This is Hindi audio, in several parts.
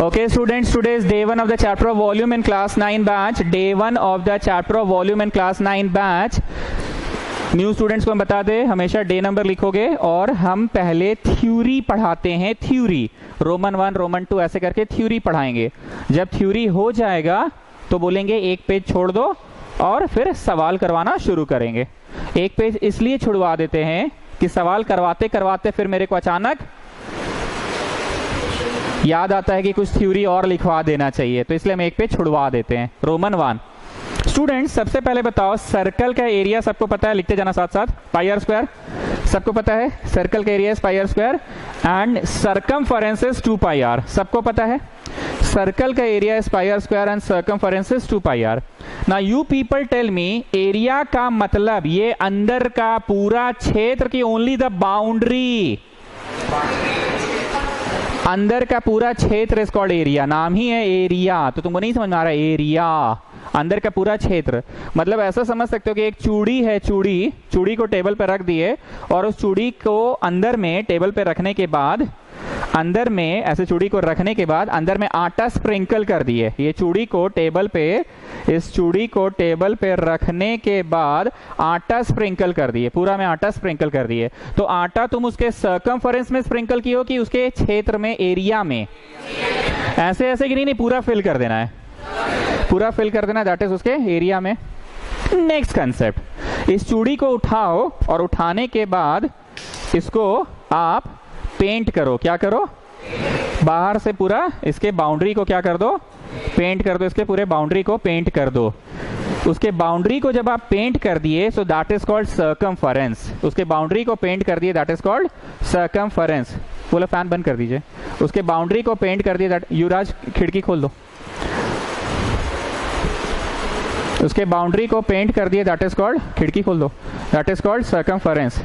Okay students, today is day 1 of the chapter of volume in class 9 batch. Day 1 of the chapter of volume in class 9 batch. New students को हम बता दें, हमेशा डे नंबर लिखोगे और हम पहले थ्योरी पढ़ाते हैं। थ्योरी रोमन 1 रोमन 2 ऐसे करके थ्योरी पढ़ाएंगे। जब थ्योरी हो जाएगा तो बोलेंगे एक पेज छोड़ दो और फिर सवाल करवाना शुरू करेंगे। एक पेज इसलिए छुड़वा देते हैं कि सवाल करवाते करवाते फिर मेरे को अचानक याद आता है कि कुछ थ्योरी और लिखवा देना चाहिए, तो इसलिए हम एक पेज छुड़वा देते हैं। रोमन 1 स्टूडेंट्स, सबसे पहले बताओ सर्कल का एरिया सबको पता है, लिखते जाना साथ साथ। पाई आर स्क्वायर सबको पता है, सर्कल का area is pi are square and circumference is 2 pi R. सबको पता है सर्कल का area is pi are square and circumference is 2 pi R. Now you people tell me, area का मतलब ये अंदर का पूरा क्षेत्र की ओनली द बाउंड्री, अंदर का पूरा क्षेत्र इज कॉल्ड एरिया। नाम ही है एरिया, तो तुमको नहीं समझ में आ रहा है एरिया अंदर का पूरा क्षेत्र। मतलब ऐसा समझ सकते हो कि एक चूड़ी है, चूड़ी को टेबल पर रख दिए और उस चूड़ी को अंदर में टेबल पे रखने के बाद, अंदर में ऐसे चूड़ी को रखने के बाद अंदर में आटा स्प्रिंकल कर दिए। ये चूड़ी को टेबल पे, इस चूड़ी को टेबल पे रखने के बाद आटा स्प्रिंकल कर दिए, पूरा में आटा स्प्रिंकल कर दिए। तो आटा तुम उसके सर्कमफरेंस में स्प्रिंकल किए कि उसके क्षेत्र में, एरिया में? ऐसे ऐसे कि नहीं, पूरा फिल कर देना है, पूरा फिल कर देना, दैट इज उसके एरिया में। नेक्स्ट कंसेप्ट, इस चूड़ी को उठाओ और उठाने के बाद इसको आप पेंट करो। क्या करो? बाहर से पूरा इसके बाउंड्री को क्या कर दो? पेंट कर दो, इसके पूरे बाउंड्री को पेंट कर दो। उसके बाउंड्री को जब आप पेंट कर दिए so that is called circumference. उसके बाउंड्री को पेंट कर दिए, दैट इज कॉल्ड सर्कमफरेंस। बोला फैन बंद कर दीजिए। उसके बाउंड्री को पेंट कर दिए, दैट, युवराज खिड़की खोल दो। उसके बाउंड्री को पेंट कर दिए, दैट इज कॉल्ड, खिड़की खोल दो, that is called circumference.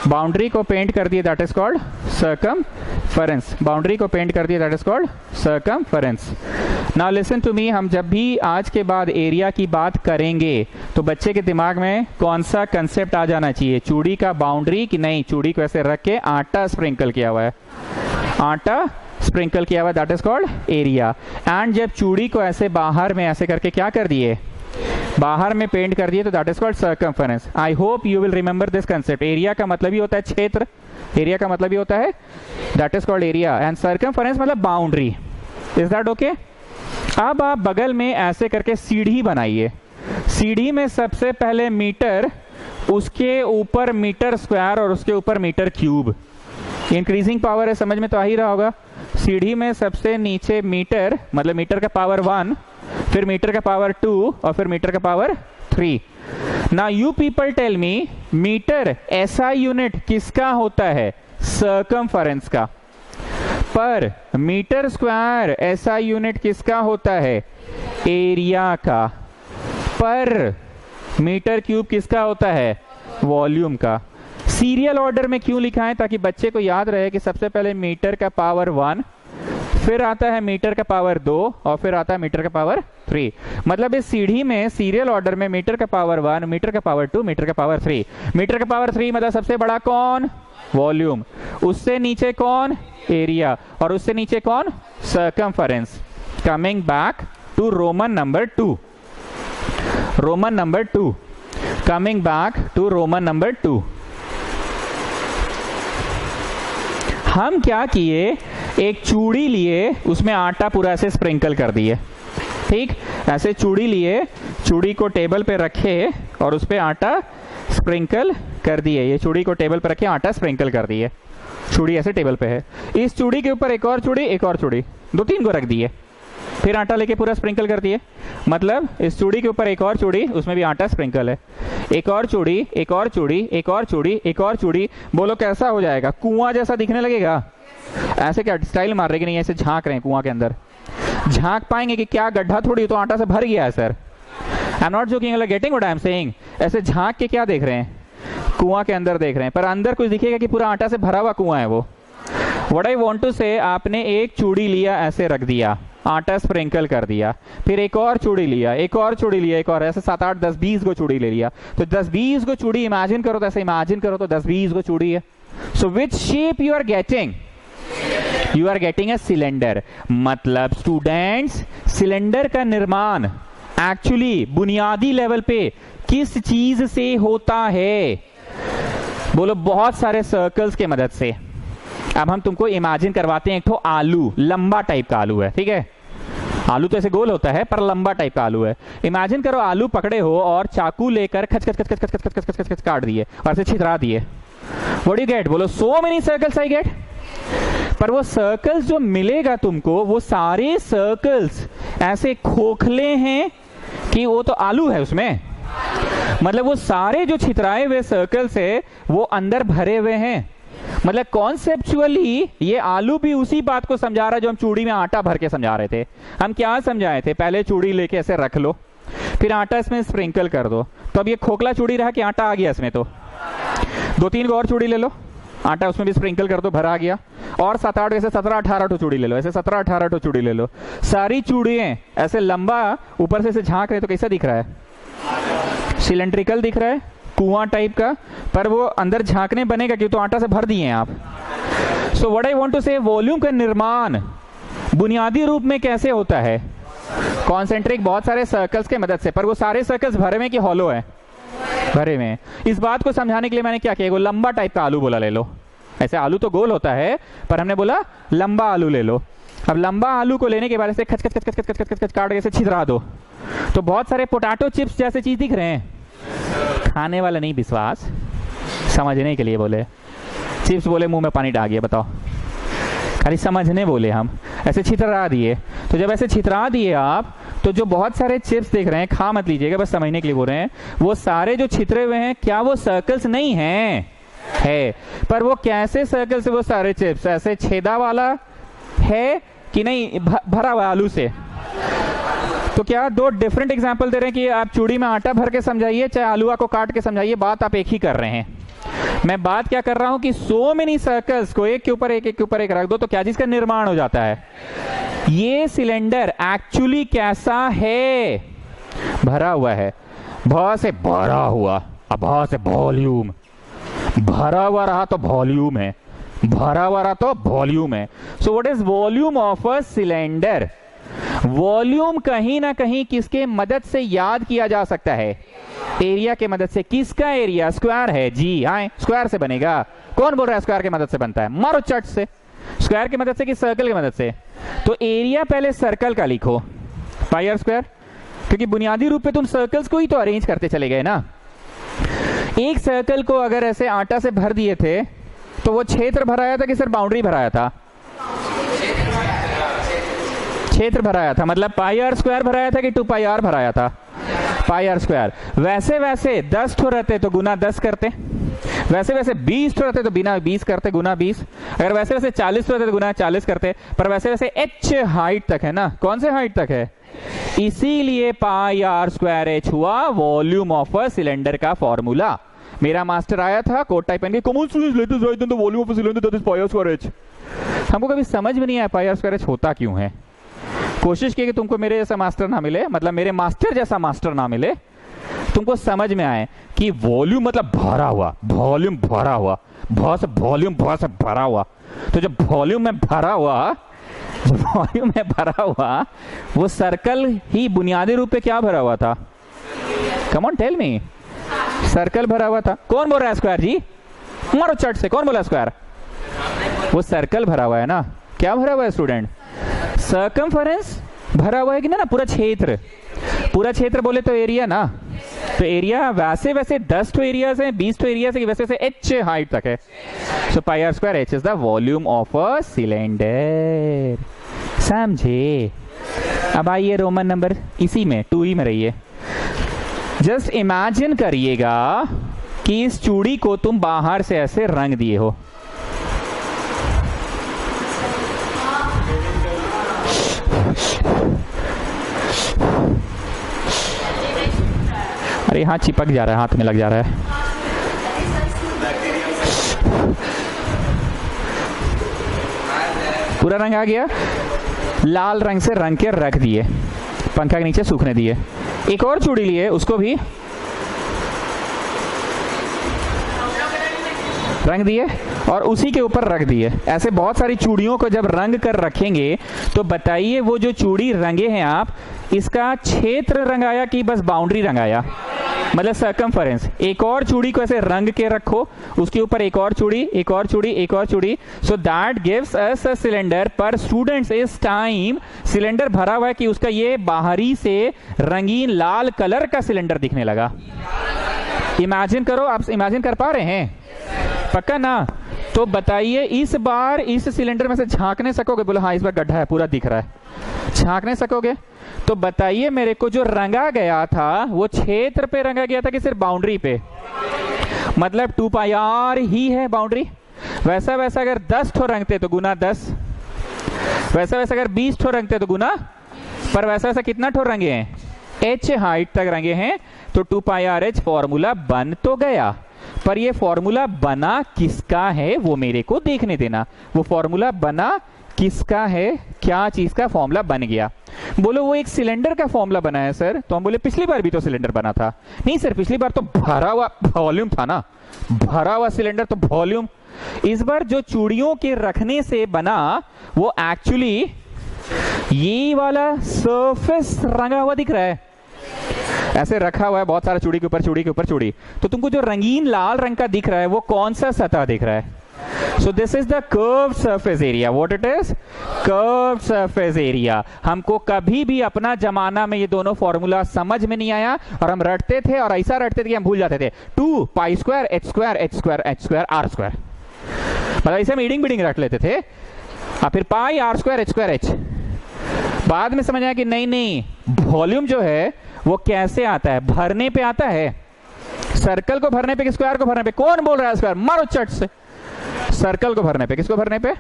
Boundary को पेंट कर दिए, that is called circumference. Boundary को पेंट कर दिए, that is called circumference. Now listen to me, हम जब भी आज के बाद एरिया की बात करेंगे तो बच्चे के दिमाग में कौन सा कंसेप्ट आ जाना चाहिए? चूड़ी का बाउंड्री कि नहीं, चूड़ी को ऐसे रख के आटा स्प्रिंकल किया हुआ है, आटा स्प्रिंकल किया हुआ, that is called area. And जब चूड़ी को ऐसे बाहर में ऐसे करके क्या कर दिए, बाहर में पेंट कर दिए, तो that is called circumference. I hope you will remember this concept. Area का मतलब ही होता है क्षेत्र, एरिया का मतलब ही होता है, that is called area, and circumference मतलब बाउंड्री। Is that okay? अब आप बगल में ऐसे करके सीढ़ी बनाइए। सीढ़ी में सबसे पहले मीटर, उसके ऊपर मीटर स्क्वायर और उसके ऊपर मीटर क्यूब। इंक्रीजिंग पावर है, समझ में तो आ ही रहा होगा। सीढ़ी में सबसे नीचे मीटर, मतलब मीटर का पावर 1, फिर मीटर का पावर 2 और फिर मीटर का power 3। Now you people tell me, metre ऐसा यूनिट किसका होता है? सर्कमफरेंस का। पर मीटर स्क्वायर ऐसा यूनिट किसका होता है? एरिया का। पर मीटर क्यूब किसका होता है? वॉल्यूम का। सीरियल ऑर्डर में क्यों लिखा है? ताकि बच्चे को याद रहे कि सबसे पहले मीटर का पावर 1, फिर आता है मीटर का पावर 2 और फिर आता है मीटर का पावर 3। मतलब इस सीढ़ी में सीरियल ऑर्डर में मीटर का पावर 1, मीटर का पावर 2, मीटर का पावर 3। मीटर का पावर 3 मतलब सबसे बड़ा कौन? वॉल्यूम। उससे नीचे कौन? एरिया। और उससे नीचे कौन? Circumference. Coming back to Roman number 2, Roman number 2, coming back to Roman number 2। हम क्या किए, एक चूड़ी लिए, उसमें आटा पूरा ऐसे स्प्रिंकल कर दिए। ठीक, ऐसे चूड़ी लिए, चूड़ी को टेबल पे रखे और उस पे आटा स्प्रिंकल कर दिए। ये चूड़ी को टेबल पे रखे, आटा स्प्रिंकल कर दिए। चूड़ी ऐसे टेबल पे है, इस चूड़ी के ऊपर एक और चूड़ी, एक और चूड़ी, 2-3 को रख दिए, फिर आटा लेके पूरा स्प्रिंकल कर दिए। मतलब इस चूड़ी के ऊपर एक और चूड़ी, उसमें भी आटा स्प्रिंकल है, एक और चूड़ी, एक और चूड़ी, एक और चूड़ी, एक और चूड़ी। बोलो कैसा हो जाएगा? कुआं जैसा दिखने लगेगा। ऐसे क्या स्टाइल मार रहे कि नहीं, ऐसे झांक रहे हैं कुआं के अंदर, झांक पाएंगे कि क्या गड्ढा थोड़ी तो आटा से भर गया है sir. I am not joking, getting what I am saying. ऐसे झांक के क्या देख रहे हैं? कुआं के अंदर देख रहे हैं, पर अंदर कुछ दिखेगा कि पूरा आटा से भरा हुआ कुआं है वो। व्हाट आई वांट टू से, आपने एक चूड़ी लिया, ऐसे रख दिया, आटा स्प्रिंकल कर दिया, फिर एक और चूड़ी लिया, एक और चूड़ी लिया, एक और, ऐसे 7, 8, 10, 20 को चूड़ी ले लिया। तो 10, 20 को चूड़ी इमेजिन करो, तो ऐसे इमेजिन करो तो 10, 20 को चूड़ी है। So which shape you are getting? You are getting a cylinder. मतलब स्टूडेंट्स, सिलेंडर का निर्माण एक्चुअली बुनियादी लेवल पे किस चीज से होता है? बोलो, बहुत सारे सर्कल्स के मदद से। अब हम तुमको इमेजिन करवाते हैं एक तो आलू, लंबा टाइप का आलू है, ठीक है। आलू तो ऐसे गोल होता है पर लंबा टाइप का आलू है। इमेजिन करो आलू पकड़े हो और चाकू लेकर खच खच खच खच खच खच खच खच खच काट दिए और ऐसे छितरा दिए। What do you get? बोलो, so many circles I get. पर वो सर्कल्स जो मिलेगा तुमको, वो सारे सर्कल्स ऐसे खोखले हैं कि वो तो आलू है उसमें। मतलब वो सारे जो छितराए हुए सर्कल्स है वो अंदर भरे हुए हैं। मतलब कॉन्सेप्चुअली ये आलू भी उसी बात को समझा रहा है जो हम चूड़ी में आटा भर के समझा रहे थे। हम क्या समझाए थे? पहले चूड़ी लेके ऐसे रख लो, फिर आटा इसमें स्प्रिंकल कर दो, तो अब ये खोखला चूड़ी रहा कि आटा आ गया इसमें। तो 2-3 को और चूड़ी ले लो, आटा उसमें भी स्प्रिंकल कर दो, भरा आ गया। और 7-8 ऐसे 17-18 तो चूड़ी ले लो, ऐसे 17-18 तो चूड़ी ले लो। सारी चूड़ियां ऐसे लंबा ऊपर से ऐसे झांक रहे तो कैसा दिख रहा है? सिलेंड्रिकल दिख रहा है, कुआं टाइप का, पर वो अंदर झांकने बनेगा क्यों? तो आटा से भर दिए हैं आप। So what I want to say, volume का निर्माण बुनियादी रूप में कैसे होता है? कॉन्सेंट्रिक बहुत सारे सर्कल्स के मदद से। पर वो सारे सर्कल्स भरे में कि हॉलो है? भरे में। इस बात को समझाने के लिए मैंने क्या किया, वो लंबा टाइप का आलू बोला ले लो। ऐसे आलू तो गोल होता है पर हमने बोला लंबा आलू ले लो। अब लंबा आलू को लेने के बाद ऐसे खच खच खच खच खच खच खच काट के छितरा दो, तो बहुत सारे पोटैटो चिप्स जैसे चीज दिख रहे हैं। खाने वाला नहीं, विश्वास समझने के लिए बोले। चिप्स बोले मुंह में पानी डाल गया, बताओ, खाली समझने बोले हम। ऐसे छितरा दिए, तो जब ऐसे छितरा दिए आप, तो जो बहुत सारे चिप्स देख रहे हैं, खा मत लीजिएगा, बस समझने के लिए बोल रहे हैं, वो सारे जो छितरे हुए हैं क्या वो सर्कल्स नहीं हैं? है। पर वो कैसे सर्कल्स है? वो सारे चिप्स ऐसे छेदा वाला है कि नहीं भरा हुआ आलू से? तो क्या 2 डिफरेंट एग्जाम्पल दे रहे हैं कि आप चूड़ी में आटा भर के समझाइए चाहे आलूआ को काट के समझाइए, बात आप एक ही कर रहे हैं। मैं बात क्या कर रहा हूं कि सो मेनी सर्कल्स को एक के ऊपर एक, एक के ऊपर एक रख दो तो क्या चीज का निर्माण हो जाता है? ये सिलेंडर एक्चुअली कैसा है? भरा हुआ है। भ से भरा हुआ, अब भ से वॉल्यूम। भरा हुआ रहा तो वॉल्यूम है, भरा हुआ रहा तो वॉल्यूम है। So what is volume of a cylinder? Volume कहीं ना कहीं किसके मदद से याद किया जा सकता है? एरिया के मदद से। किसका एरिया? स्क्वायर है जी, हाँ स्क्वायर से बनेगा। कौन बोल रहा है स्क्वायर की मदद से बनता है? मारो चट से। स्क्वायर की मदद से कि सर्कल की मदद से? तो एरिया पहले सर्कल का लिखो, पाई आर स्क्वायर, क्योंकि बुनियादी रूप पे तुम सर्कल्स को ही तो अरेंज करते चले गए ना। एक सर्कल को अगर ऐसे आटा से भर दिए थे तो वो क्षेत्र भराया था कि सिर्फ बाउंड्री भराया था? क्षेत्र भराया था। मतलब पाई आर स्क्वायर भराया था कि 2 पाई आर भराया था? पाई आर स्क्वायर। वैसे वैसे 10 ठो रहते तो गुना 10 करते, वैसे वैसे 20 ठो रहते तो बिना 20 करते, गुना 20। अगर वैसे वैसे 40 ठो रहते तो गुना 40 करते। पर वैसे वैसे h हाइट तक है ना, कौन से हाइट तक है? इसीलिए पाई आर स्क्वायर एच हुआ वॉल्यूम ऑफ अ सिलेंडर का फॉर्मूला। मेरा मास्टर आया था कोट टाइप पहन के, come on students let us write down the volume of a cylinder that is pi are square H. हमको कभी समझ में नहीं आया पाई आर स्क्वायर एच होता क्यों है। कोशिश की कि तुमको मेरे जैसा मास्टर ना मिले, मतलब मेरे मास्टर जैसा मास्टर ना मिले, तुमको समझ में आए कि वॉल्यूम मतलब भरा हुआ, वॉल्यूम भरा हुआ, बहुत से वॉल्यूम, बहुत से भरा हुआ। तो जब वॉल्यूम में भरा हुआ, वॉल्यूम में भरा हुआ, वो सर्कल ही बुनियादी रूप पे क्या भरा हुआ था? Come on tell me. Circle भरा हुआ था। कौन बोल रहा है स्क्वायर जी? मारो चट से, कौन बोला स्क्वायर? वो सर्कल भरा हुआ है ना। क्या भरा हुआ है स्टूडेंट? सर्कमफरेंस भरा हुआ है कि ना? पूरा क्षेत्र। पूरा क्षेत्र बोले तो एरिया ना। तो एरिया वैसे वैसे 10 तो एरियाज है, 20 तो एरियाज है, वैसे वैसे h हाइट तक है। So pi are square h is the volume of a cylinder. समझे? अब आइए रोमन नंबर इसी में 2 ही में रहिए। जस्ट इमेजिन करिएगा कि इस चूड़ी को तुम बाहर से ऐसे रंग दिए हो। अरे हाथ चिपक जा रहा है, हाथ में लग जा रहा है। पूरा रंग आ गया। लाल रंग से रंग के रख दिए, पंखा के नीचे सूखने दिए। एक और चूड़ी लिए, उसको भी रंग दिए। और उसी के ऊपर रख दिए। ऐसे बहुत सारी चूड़ियों को जब रंग कर रखेंगे तो बताइए वो जो चूड़ी रंगे हैं आप, इसका क्षेत्र रंगाया कि बस बाउंड्री रंगाया, मतलब सर्कमफरेंस। एक और चूड़ी को ऐसे रंग के रखो, उसके ऊपर एक और चूड़ी, एक और चूड़ी, एक और चूड़ी, so that gives us a cylinder. पर स्टूडेंट्स इस टाइम सिलेंडर भरा हुआ है कि उसका ये बाहरी से रंगीन लाल कलर का सिलेंडर दिखने लगा। इमेजिन करो, आप इमेजिन कर पा रहे हैं? पक्का ना? तो बताइए इस बार इस सिलेंडर में से झांकने सकोगे? बोलो हाँ, इस बार गड्ढा है, पूरा दिख रहा है। झांकने सकोगे? तो बताइए मेरे को जो रंगा गया था वो क्षेत्र पे रंगा गया था कि सिर्फ बाउंड्री पे? मतलब 2 पाई आर ही है बाउंड्री। वैसा वैसा अगर 10 ठो रंगते तो गुना 10, वैसा वैसा अगर 20 ठो रंगते तो गुना, पर वैसा वैसा कितना ठो रंगे हैं? h हाइट तक रंगे हैं, तो 2 पाई आर h फॉर्मूला बन तो गया, पर ये फॉर्मूला बना किसका है वो मेरे को देखने देना। वो फॉर्मूला बना किसका है? क्या चीज का फॉर्मूला बन गया? बोलो वो एक सिलेंडर का फॉर्मूला बना है सर। तो हम बोले पिछली बार भी तो सिलेंडर बना था। नहीं सर, पिछली बार तो भरा हुआ वॉल्यूम था ना, भरा हुआ सिलेंडर तो वॉल्यूम। इस बार जो चूड़ियों के रखने से बना वो एक्चुअली ये वाला सरफेस रंगा हुआ दिख रहा है, ऐसे रखा हुआ है बहुत सारा चूड़ी के ऊपर चूड़ी के ऊपर चूड़ी। तो तुमको जो रंगीन लाल रंग का दिख रहा है वो कौन सा सतह दिख रहा है? So this is the curved surface area. What it is? Curved surface area. हमको कभी भी अपना जमाना में ये दोनों फॉर्मूला समझ में नहीं आया और हम रटते थे और ऐसा रटते थे कि हम भूल जाते थे। 2 pi square h square h square h square r square, मतलब इसे हम ईडिंग बीडिंग रट लेते थे। और फिर पाई r square h square h। बाद में समझ आया कि नहीं नहीं, वॉल्यूम जो है वो कैसे आता है? भरने पे आता है। सर्कल को भरने पे कि स्क्वायर को भरने पे? कौन बोल रहा है स्क्वायर? मारो चट से। सर्कल को भरने पे। किसको भरने पे?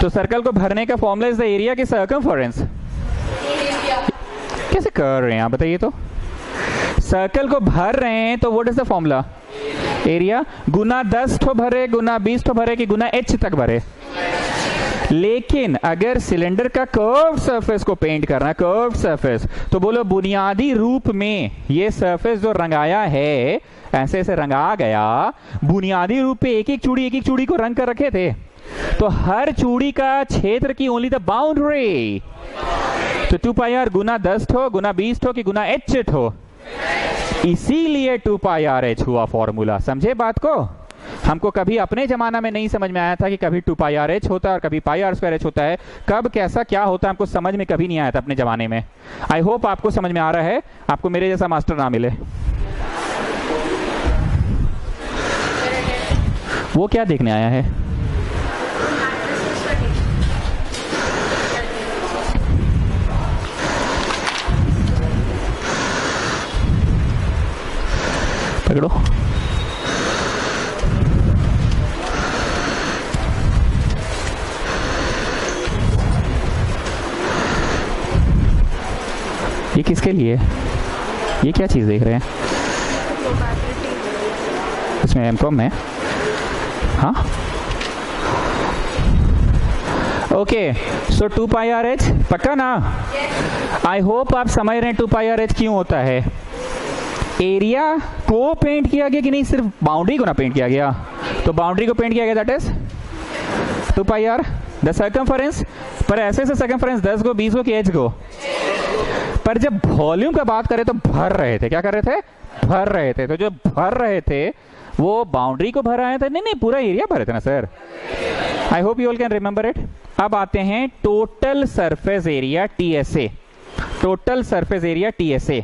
तो सर्कल को भरने का फॉर्मूला इज द एरिया की सर्कमफरेंस। कैसे कर रहे हैं आप बताइए? तो सर्कल को भर रहे हैं तो what is the formula? Area गुना 10 ठो भरे, गुना 20 ठो भरे, कि गुना h तक भरे। लेकिन अगर सिलेंडर का कर्व सरफेस को पेंट करना है, कर्व सरफेस, तो बोलो बुनियादी रूप में ये सरफेस जो रंगाया है, ऐसे ऐसे रंगा गया, बुनियादी रूप पे एक एक चूड़ी को रंग कर रखे थे। तो हर चूड़ी का क्षेत्र की ओनली द बाउंड्री। तो 2 पाई आर गुना 10 ठो, गुना 20 ठो, कि गुना h ठो। इसीलिए 2 पाई आर h हुआ फॉर्मूला। समझे बात को? हमको कभी अपने जमाना में नहीं समझ में आया था कि कभी 2 पाई आर h होता है और कभी पाई आर स्क्वायर h होता है। कब कैसा क्या होता है हमको समझ में कभी नहीं आया था अपने जमाने में। आई होप आपको समझ में आ रहा है, आपको मेरे जैसा मास्टर ना मिले। वो क्या देखने आया है? पकड़ो। ये किसके लिए? ये क्या चीज देख रहे हैं? इसमें एमकॉम में? हाँ, okay. So 2 pi R h पक्का ना? आई होप आप समझ रहे हैं 2 पाई आर h क्यों होता है। एरिया को पेंट किया गया कि नहीं, सिर्फ बाउंड्री को ना पेंट किया गया? तो बाउंड्री को पेंट किया गया, that is 2 pi R the circumference. पर ऐसे से सर्कमफरेंस 10 को, 20 को कि h को? पर जब वॉल्यूम का बात करें तो भर रहे थे। क्या कर रहे थे? भर रहे थे। तो जो भर रहे थे वो बाउंड्री को भर आए थे? नहीं नहीं, पूरा एरिया भरे थे ना sir. I hope you all can remember it. अब आते हैं total surface area TSA। Total surface area TSA।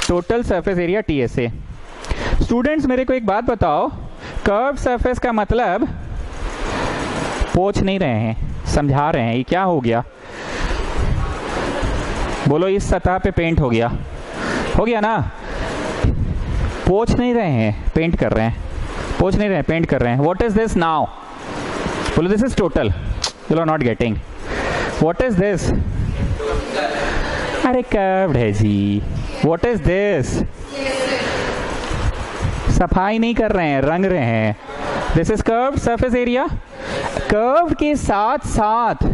Total surface area TSA। Students मेरे को एक बात बताओ, कर्व सरफेस का मतलब पोंछ नहीं रहे हैं, समझा रहे हैं। ये क्या हो गया? बोलो इस सतह पे पेंट हो गया, हो गया ना? पोंछ नहीं रहे हैं, पेंट कर रहे हैं। पोंछ नहीं रहे हैं, पेंट कर रहे हैं। What is this now? बोलो this is total. You are not getting. What is this? अरे कर्व्ड है जी। What is this? सफाई नहीं कर रहे हैं, रंग रहे हैं। This is curved surface area. Curve के साथ साथ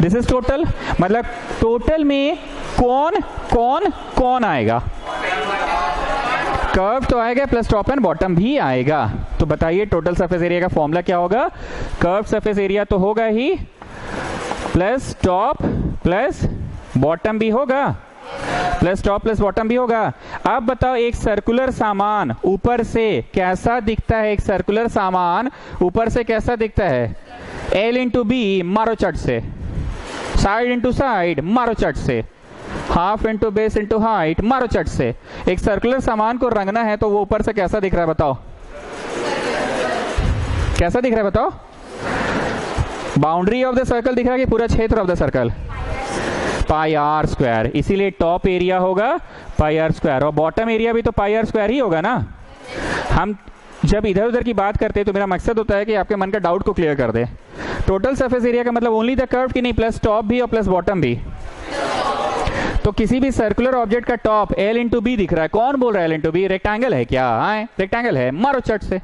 दिस इज टोटल। मतलब टोटल में कौन कौन कौन आएगा? कर्व तो आएगा प्लस टॉप एंड बॉटम भी आएगा। तो बताइए टोटल सरफेस एरिया का फॉर्मूला क्या होगा? कर्व सरफेस एरिया तो होगा ही, प्लस टॉप प्लस बॉटम भी होगा, प्लस टॉप प्लस बॉटम भी होगा। अब बताओ एक सर्कुलर सामान ऊपर से कैसा दिखता है? एक सर्कुलर सामान ऊपर से कैसा दिखता है? L इंटू बी मारो चट से, साइड इंटू साइड मारो चट से, half into base into height मारो चट से। एक सर्कुलर सामान को रंगना है तो वो ऊपर से कैसा दिख रहा है बताओ? कैसा दिख रहा है बताओ? बाउंड्री ऑफ द सर्कल दिख रहा है कि पूरा क्षेत्र of the circle? Pi are square. इसीलिए टॉप एरिया होगा पाई आर स्क्वायर और बॉटम एरिया भी तो पाई आर स्क्वायर ही होगा ना। हम जब इधर उधर की बात करते हैं तो मेरा मकसद होता है कि आपके मन का डाउट को क्लियर कर दे। टोटल सरफेस एरिया का मतलब ओनली द कर्व की नहीं, प्लस टॉप भी और प्लस बॉटम भी। तो किसी भी सर्कुलर ऑब्जेक्ट का टॉप L इंटू बी दिख रहा है। कौन बोल रहा है L इंटू बी? रेक्टेंगल है क्या? हाँ रेक्टेंगल है, मारो चट से।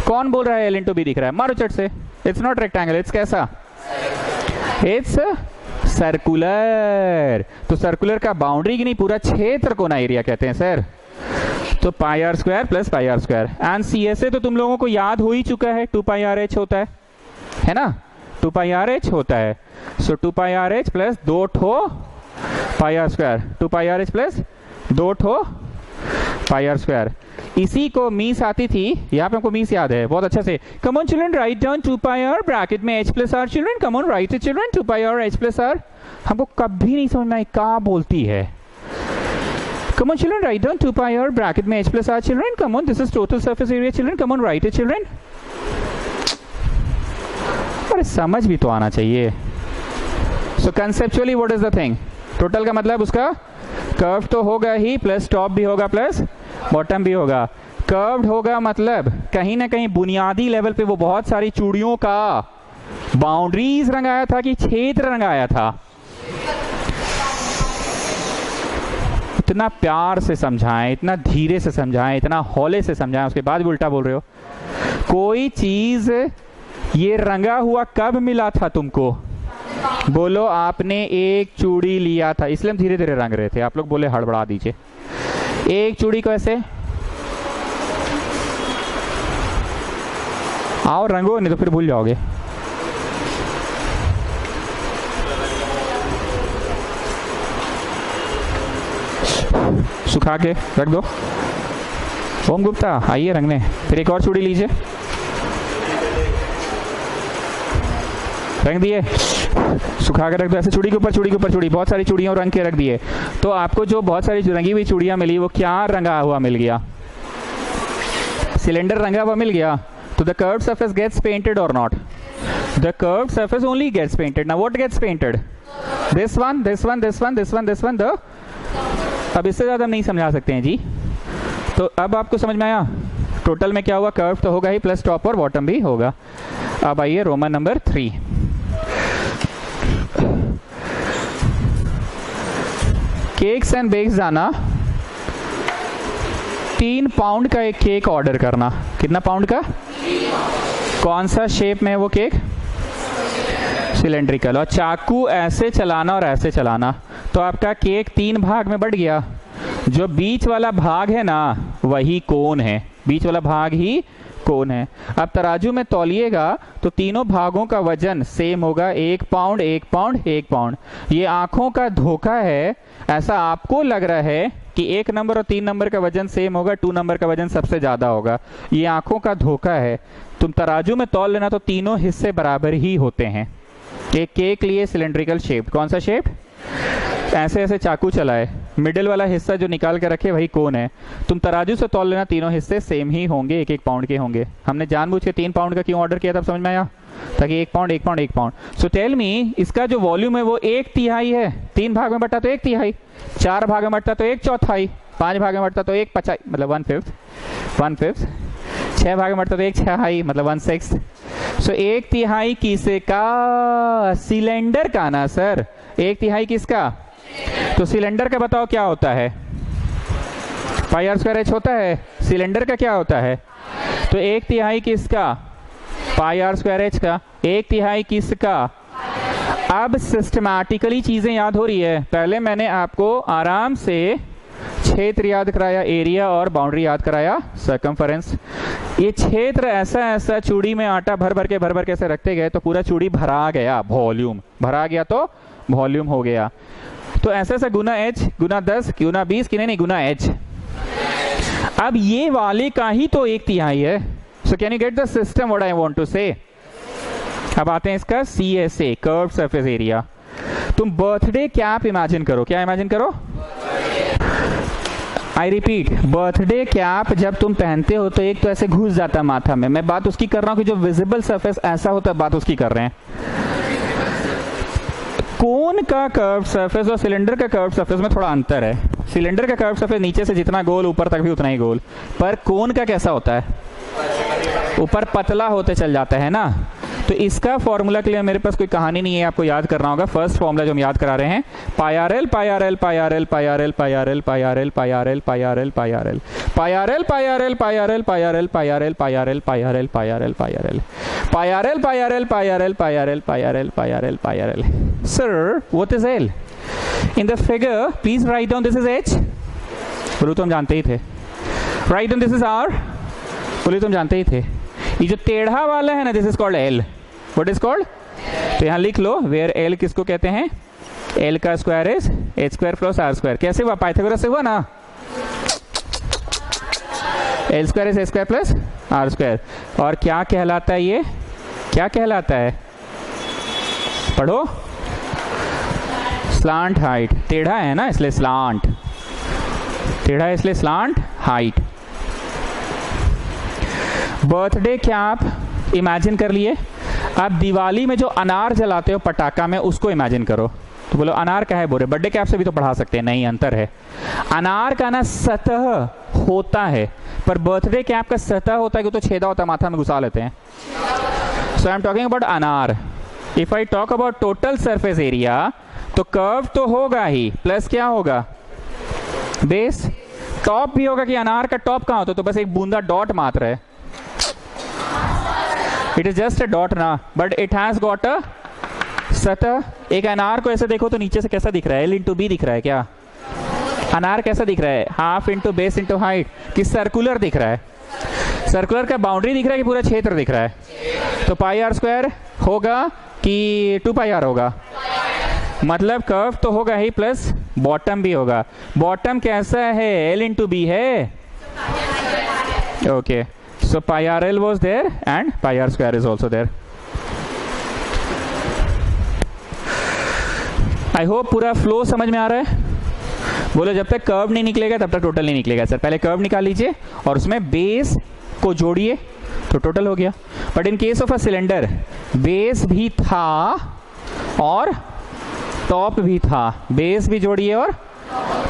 कौन बोल रहा है L इंटू बी दिख रहा है? मारो चट से। इट्स नॉट रेक्टेंगल, इट्स कैसा? It's circular. तो सर्कुलर का बाउंड्री की नहीं, पूरा क्षेत्र को ना एरिया कहते हैं सर। तो pi are square plus pi are square. And C S A तो तुम लोगों को याद हो ही चुका है, 2 पाई आर एच होता है ना? 2 पाई आर एच होता है। So 2 pi r h plus 2 ठो pi are square, 2 pi r h plus 2 ठो पाई आर स्क्वायर। इसी को मीस आती थी, यहाँ पे हमको मीस याद है बहुत अच्छा से। Come on children write down 2 pi R bracket में h plus R. Children come on write it children 2 pi R h plus R. हमको कभी नहीं समझ में आई क्या बोलती है। Come on children write down 2 pi R bracket में h plus R. Children come on, this is total surface area. Children come on write it children. अरे समझ भी तो आना चाहिए। So conceptually what is the thing? Total का मतलब उसका कर्व तो होगा ही, प्लस टॉप भी होगा प्लस बॉटम भी होगा। कर्व्ड होगा मतलब कहीं ना कहीं बुनियादी लेवल पे वो बहुत सारी चूड़ियों का बाउंड्रीज रंगाया था कि क्षेत्र रंगाया था? इतना प्यार से समझाएं, इतना धीरे से समझाएं, इतना हौले से समझाएं, उसके बाद भी उल्टा बोल रहे हो। कोई चीज ये रंगा हुआ कब मिला था तुमको? बोलो आपने एक चूड़ी लिया था, इसलिए हम धीरे धीरे रंग रहे थे। आप लोग बोले हड़बड़ा दीजिए। एक चूड़ी को ऐसे आओ रंगो, नहीं तो फिर भूल जाओगे। सुखा के रख दो। ओम गुप्ता आइए रंगने। फिर एक और चूड़ी लीजिए, रंग दिए, सुखा के रख दो। ऐसे चूड़ी के ऊपर चूड़ी के ऊपर चूड़ी, बहुत सारी चूड़ियां रंग के रख दिए। तो आपको जो बहुत सारी रंगी हुई चूड़ियां मिली वो क्या रंगा हुआ मिल गया? सिलेंडर रंगा हुआ मिल गया। तो the curved surface gets painted और not? The curved surface only gets painted. Now what gets painted? This one, this one, this one, this one, this one. The अब इससे ज्यादा हम नहीं समझा सकते हैं जी। तो अब आपको समझ में आया टोटल में क्या हुआ? कर्व तो होगा ही, प्लस टॉप और बॉटम भी होगा। अब आइए Roman number 3। Cakes and bakes जाना, 3 पाउंड का एक केक ऑर्डर करना। कितना पाउंड का? कौन सा शेप में है वो केक? सिलेंड्रिकल। और चाकू ऐसे चलाना और ऐसे चलाना, तो आपका केक 3 भाग में बढ़ गया। जो बीच वाला भाग है ना वही कोन है, बीच वाला भाग ही कोन है। अब तराजू में तौलिएगा तो तीनों भागों का वजन सेम होगा, 1 पाउंड 1 पाउंड 1 पाउंड। ये आंखों का धोखा है। ऐसा आपको लग रहा है कि 1 नंबर और 3 नंबर का वजन सेम होगा, 2 नंबर का वजन सबसे ज्यादा होगा। ये आंखों का धोखा है। तुम तराजू में तौल लेना तो तीनों हिस्से बराबर ही होते हैं। एक केक लिए सिलेंड्रिकल शेप, कौन सा शेप? ऐसे ऐसे चाकू चलाए, मिडिल वाला हिस्सा जो निकाल के रखे वही कोन है। तुम तराजू से तौल लेना, तीनों हिस्से सेम ही होंगे, 1 1 पाउंड के होंगे। हमने जानबूझ के 3 पाउंड का क्यों ऑर्डर किया था, समझ में आया? ताकि 1 pound 1 pound 1 pound. So tell me, इसका जो वॉल्यूम है वो 1/3 है। 3 भाग में बटा तो 1/3, 4 भाग में बटा तो 1/4, 5 भाग में बटा तो 1/5 मतलब 1/5, 6 भाग में बटा तो 1/6 मतलब 1/6। सो 1/3 किसका? सिलेंडर का ना सर। 1/3 किसका? तो सिलेंडर का बताओ क्या होता है? पाई आर स्क्वायर एच होता है। सिलेंडर का क्या होता है? तो 1/3 किसका? पाई आर स्क्वायर एच का। 1/3 किसका? अब सिस्टमैटिकली चीजें याद हो रही है। पहले मैंने आपको आराम से क्षेत्र याद कराया एरिया और बाउंड्री याद कराया सर्कमफरेंस। ये क्षेत्र ऐसा ऐसा चूड़ी में आटा भर भर के ऐसे रखते गए तो पूरा चूड़ी भरा गया, वॉल्यूम भरा गया तो वॉल्यूम हो गया। तो ऐसा ऐसा गुना h गुना 10 गुना 20 कि नहीं गुना h। अब ये वाले का ही तो 1/3 है। So can you get the system what I want to say. अब आते हैं इसका CSA कर्व्ड सरफेस एरिया। तुम बर्थडे कैप इमेजिन करो, क्या इमेजिन करो? आई रिपीट, बर्थडे कैप जब तुम पहनते हो तो एक तो ऐसे घुस जाता है माथा में। मैं बात उसकी कर रहा हूं कि जो विजिबल सरफेस ऐसा होता है, बात उसकी कर रहे हैं। कोन का कर्व सरफेस और सिलेंडर का कर्व सरफेस में थोड़ा अंतर है। सिलेंडर का कर्व सरफेस नीचे से जितना गोल ऊपर तक भी उतना ही गोल, पर कोन का कैसा होता है? ऊपर पतला होते चल जाता है ना। तो इसका फॉर्मूला के लिए मेरे पास कोई कहानी नहीं है, आपको याद करना होगा। फर्स्ट फॉर्मूला जो हम याद करा रहे हैं, पाई RL Sir, what is L? In the figure, please write down this is H. बोलो तो हम जानते ही थे। Write down this is R. बोलो तो हम जानते ही थे। ये जो टेढ़ा वाला है ना, this is called L. What is called? तो यहाँ लिख लो, where L किसको कहते हैं? L का square is h square plus r square. कैसे हुआ? पाइथागोरस से हुआ ना। L square is h square plus r square. और क्या कहलाता है ये? क्या कहलाता है? पढ़ो। Slant height. टेढ़ा है ना इसलिए स्लांट, टेढ़ा है इसलिए slant height. Birthday cap imagine कर लिए। अब दिवाली में जो अनार जलाते हो पटाखा में, उसको इमेजिन करो। तो बोलो अनार का है, बोले बर्थडे कैप से भी तो पढ़ा सकते हैं। नहीं, अंतर है। अनार का ना सतह होता है, पर बर्थडे कैप का सतह होता है कि तो छेदा होता है, माथा में घुसा लेते हैं। सो आई एम टॉकिंग अबाउट अनार। If I talk about total surface area, तो कर्व तो होगा ही, प्लस क्या होगा? बेस। टॉप भी होगा कि अनार का टॉप कहां होता है? तो बस एक बूंदा डॉट मात्र है। It is just a dot ना, but it has got a सतह। एक अनार को ऐसे देखो तो नीचे से कैसा दिख रहा है? L इंटू बी दिख रहा है क्या? अनार कैसा दिख रहा है? Half into base into height. कि सर्कुलर दिख रहा है? सर्कुलर का बाउंड्री दिख रहा है कि पूरा क्षेत्र दिख रहा है? तो पाई r स्क्वायर होगा कि 2πr होगा? मतलब कर्व तो होगा ही, प्लस बॉटम भी होगा। बॉटम कैसा है? L इंटू बी है। Okay, so pi RL was there and pi r square is also there. I hope पूरा फ्लो समझ में आ रहा है। बोलो जब तक कर्व नहीं निकलेगा तब तक टोटल नहीं निकलेगा। सर पहले कर्व निकाल लीजिए और उसमें बेस को जोड़िए तो टोटल हो गया। But in case of a cylinder, base भी था और टॉप भी था। बेस भी जोड़िए और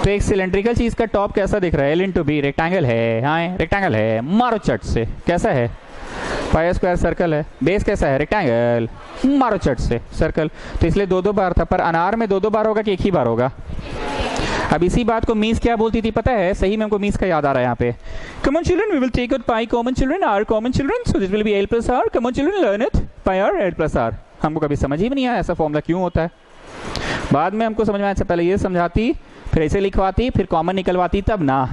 तो एक सिलेंड्रिकल चीज का टॉप कैसा दिख रहा है? L into B. रेक्टेंगल है, हाँ रेक्टेंगल है, मारो चट से। कैसा है? पाई स्क्वायर सर्कल है। बेस कैसा है? रेक्टेंगल, मारो चट से सर्कल। तो इसलिए दो बार था, पर अनार में दो बार होगा कि एक ही बार होगा? अब इसी बात को मीस क्या बोलती थी पता है? सही में हमको मीस का याद आ रहा है यहाँ पे। Come on children, we will take out pi common children, R common children, so this will be L plus R। Come on children learn it, pi R L plus R। हमको कभी समझ ही नहीं आया ऐसा फॉर्मूला क्यों होता है। बाद में हमको समझ में आया, पहले ये समझाती, फिर ऐसे लिखवाती, फिर कॉमन निकलवाती, तब ना।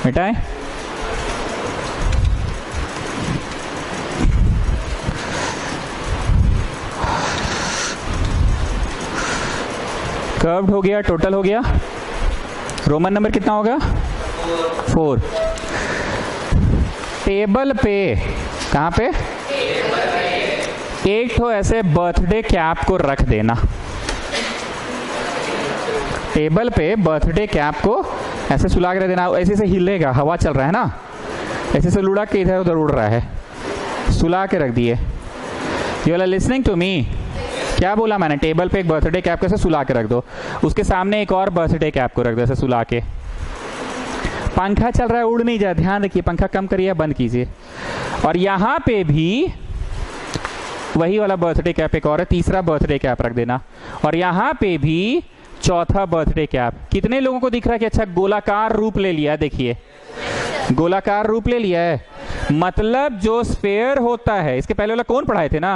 बेटा कर्व्ड हो गया, टोटल हो गया। रोमन नंबर कितना होगा? 4। टेबल पे, कहां पे? एक तो ऐसे बर्थडे कैप को रख देना। टेबल पे बर्थडे कैप को ऐसे सुला के रख देना। ऐसे से हिलेगा, हवा चल रहा है ना, ऐसे से लुढ़क के इधर उधर उड़ रहा है, सुला के रख दिए। You are listening to me? क्या बोला मैंने? टेबल पे एक बर्थडे कैप को ऐसे सुला के रख दो, उसके सामने एक और बर्थडे कैप को रख दो ऐसे सुला के। पंखा चल रहा है, उड़ नहीं जाए, ध्यान रखिए, पंखा कम करिए, बंद कीजिए। और यहाँ पे भी वही वाला बर्थडे कैप एक और है, तीसरा बर्थडे कैप रख देना। और यहाँ पे भी चौथा बर्थडे कैप। कितने लोगों को दिख रहा है कि अच्छा गोलाकार रूप ले लिया है? देखिए गोलाकार रूप ले लिया है। मतलब जो स्फेयर होता है, इसके पहले वाला कौन पढ़ाए थे ना,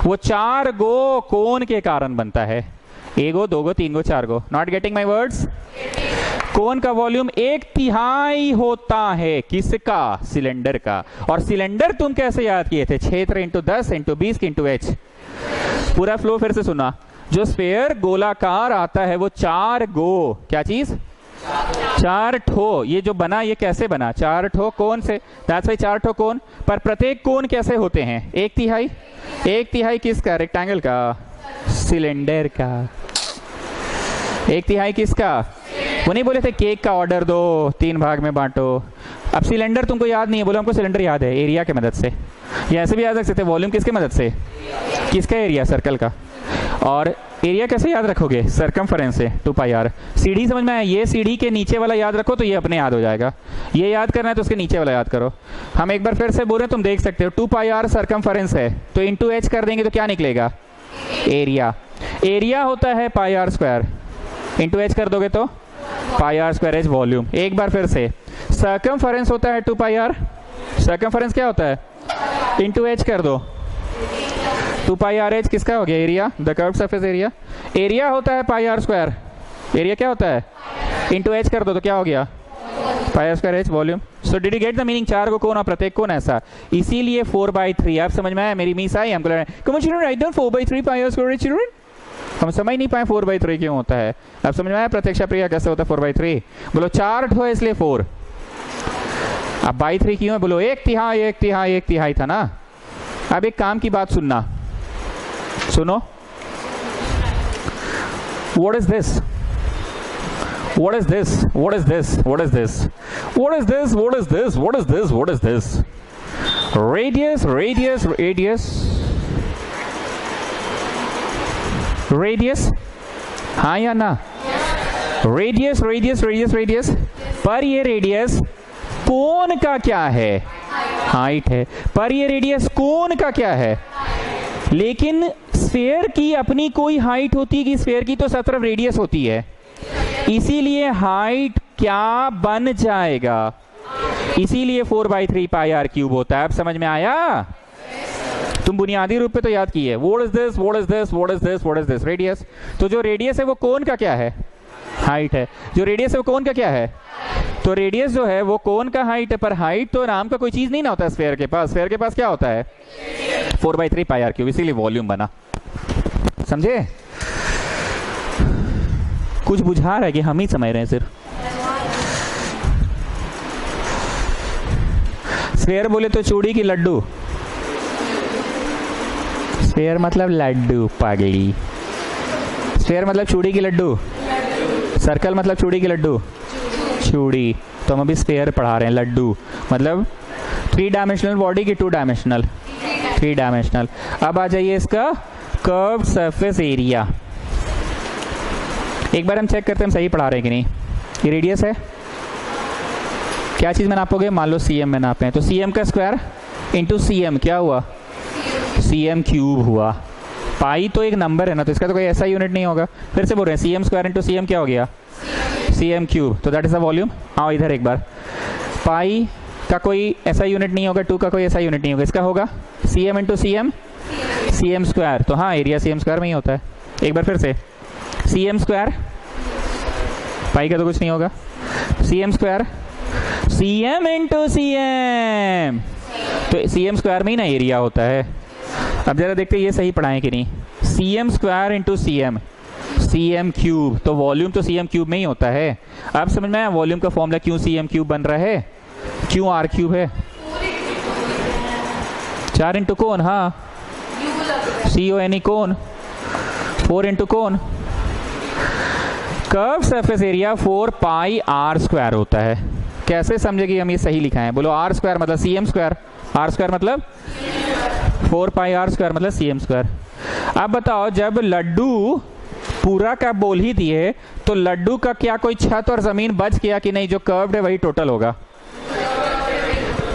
वो 4 गो कोन के कारण बनता है। एगो, 2 गो, 3 गो, 4 गो। Not getting my words? Cone का वॉल्यूम 1/3 होता है किसका? सिलेंडर का। और सिलेंडर तुम कैसे याद किए थे? क्षेत्र इंटू 10 इंटू 20 इंटू एच। पूरा फ्लो फिर से सुना। जो स्फेयर गोलाकार आता है वो 4 गो, क्या चीज? 4 ठो। ये जो बना ये कैसे बना? 4 ठो कोन से। दैट्स व्हाई 4 ठो कोन। पर प्रत्येक कोन कैसे होते हैं? 1/3। 1/3 किसका? रेक्टेंगल का, सिलेंडर का। 1/3 किसका? वो नहीं बोले थे केक का ऑर्डर दो, 3 भाग में बांटो। अब सिलेंडर तुमको याद नहीं है, बोलो हमको सिलेंडर याद है एरिया के मदद से, या ऐसे भी याद रख सकते हैं वॉल्यूम किसके मदद से? किसका एरिया? सर्कल का। और एरिया कैसे याद रखोगे? सरकमफेरेंस से, 2πr। सीढ़ी समझ में आया? ये सीढ़ी के नीचे वाला याद रखो तो ये अपने याद हो जाएगा। ये याद करना है तो उसके नीचे वाला याद करो। हम एक बार फिर से बोल रहे हैं, तुम देख सकते हो 2πr सरकमफेरेंस है तो इंटू एच कर देंगे तो क्या निकलेगा? एरिया। एरिया होता है πr², इंटू एच कर दोगे तो πr² एच वॉल्यूम। एक बार फिर से, सरकमफेरेंस होता है 2πr। सरकमफेरेंस क्या होता है? इंटू एच कर दो, 2πr(h) किसका हो गया? Area, the curved surface area. Area होता है πr²। एरिया क्या होता है? इंटू एच कर दो तो क्या हो गया? πr²h volume. So did you get the meaning? 4 को कोन और प्रत्येक कोन ऐसा, इसीलिए 4/3। आप समझ में आया? मेरी मिस आई हमको children write down 4/3 πr²। Children हम समझ नहीं पाए 4/3 क्यों होता है। अब समझ में आया प्रत्यक्ष क्रिया कैसे होता है 4/3? बोलो 4 ठो है इसलिए 4। अब 3 क्यों है? बोलो 1/3 1/3 1/3 था ना। अब एक काम की बात सुनना, सुनो। What is this? What is this? What is this? What is this? What is this? What is this? What is this? What is this? Radius, radius, radius. Radius? हाँ या ना? Radius, radius, radius, radius. पर ये रेडियस कोन का क्या है? हाइट है। पर ये रेडियस कोन का क्या है? लेकिन स्फेयर की अपनी कोई हाइट होती है कि स्फेयर की तो सब तरफ रेडियस होती है, इसीलिए हाइट क्या बन जाएगा? इसीलिए 4/3 πr³ होता है। अब समझ में आया? तुम बुनियादी रूप पे तो याद किए। What is this? What is this? What is this? What is this? Radius. तो जो रेडियस है वो कोन का क्या है? हाइट है। जो रेडियस है वो कोन का क्या है? तो रेडियस जो है वो कोन का हाइट है। पर हाइट तो नाम का कोई चीज नहीं ना होता स्फेयर के पास। स्फेयर के पास क्या होता है? 4/3 πr³, इसीलिए वॉल्यूम बना। समझे? कुछ बुझा रहा है कि हम ही समझ रहे हैं सिर्फ? स्फेयर बोले तो चूड़ी की लड्डू। स्फेयर मतलब लड्डू, पागली। स्फेयर मतलब चूड़ी की लड्डू। सर्कल मतलब चूड़ी की लड्डू, चूड़ी। तो हम अभी स्फेयर पढ़ा रहे हैं। लड्डू मतलब 3 डायमेंशनल बॉडी की 2 डायमेंशनल, 3 डायमेंशनल। अब आ जाइए इसका कर्व्ड सरफेस एरिया। एक बार हम चेक करते हैं हम सही पढ़ा रहे हैं कि नहीं। ये रेडियस है, क्या चीज़ में नापोगे? मान लो cm में नापे हैं तो cm का स्क्वायर इंटू cm क्या हुआ? cm³ हुआ। पाई तो एक नंबर है ना, तो इसका तो कोई ऐसा यूनिट नहीं होगा। फिर से बोल रहे हैं cm² इंटू cm क्या हो गया? cm³। तो दैट इज द वॉल्यूम। आओ इधर एक बार। पाई का कोई ऐसा यूनिट नहीं होगा, 2 का कोई ऐसा यूनिट नहीं होगा। इसका होगा cm इंटू cm, cm²। तो हाँ, एरिया cm² में ही होता है। एक बार फिर से, cm², पाई का तो कुछ नहीं होगा, cm², cm इंटू cm, तो cm² में ही ना एरिया होता है। अब जरा देखते हैं ये सही पढ़ाएं कि नहीं। cm² इंटू cm, cm³, तो वॉल्यूम तो cm³ में ही होता है। अब समझ में आया वॉल्यूम का फॉर्मूला क्यों cm³ बन रहा है, क्यों r³ है? 4 इंटू कोन, हाँ CONE कोन, 4 इंटू कोन। कर्व सरफेस एरिया 4πr² होता है। कैसे समझेगी हम ये सही लिखा है? बोलो r² मतलब cm², r² मतलब 4πr² मतलब cm²। अब बताओ जब लड्डू पूरा का बोल ही दिए तो लड्डू का क्या कोई छत और जमीन बच गया कि नहीं? जो कर्व्ड है वही टोटल होगा।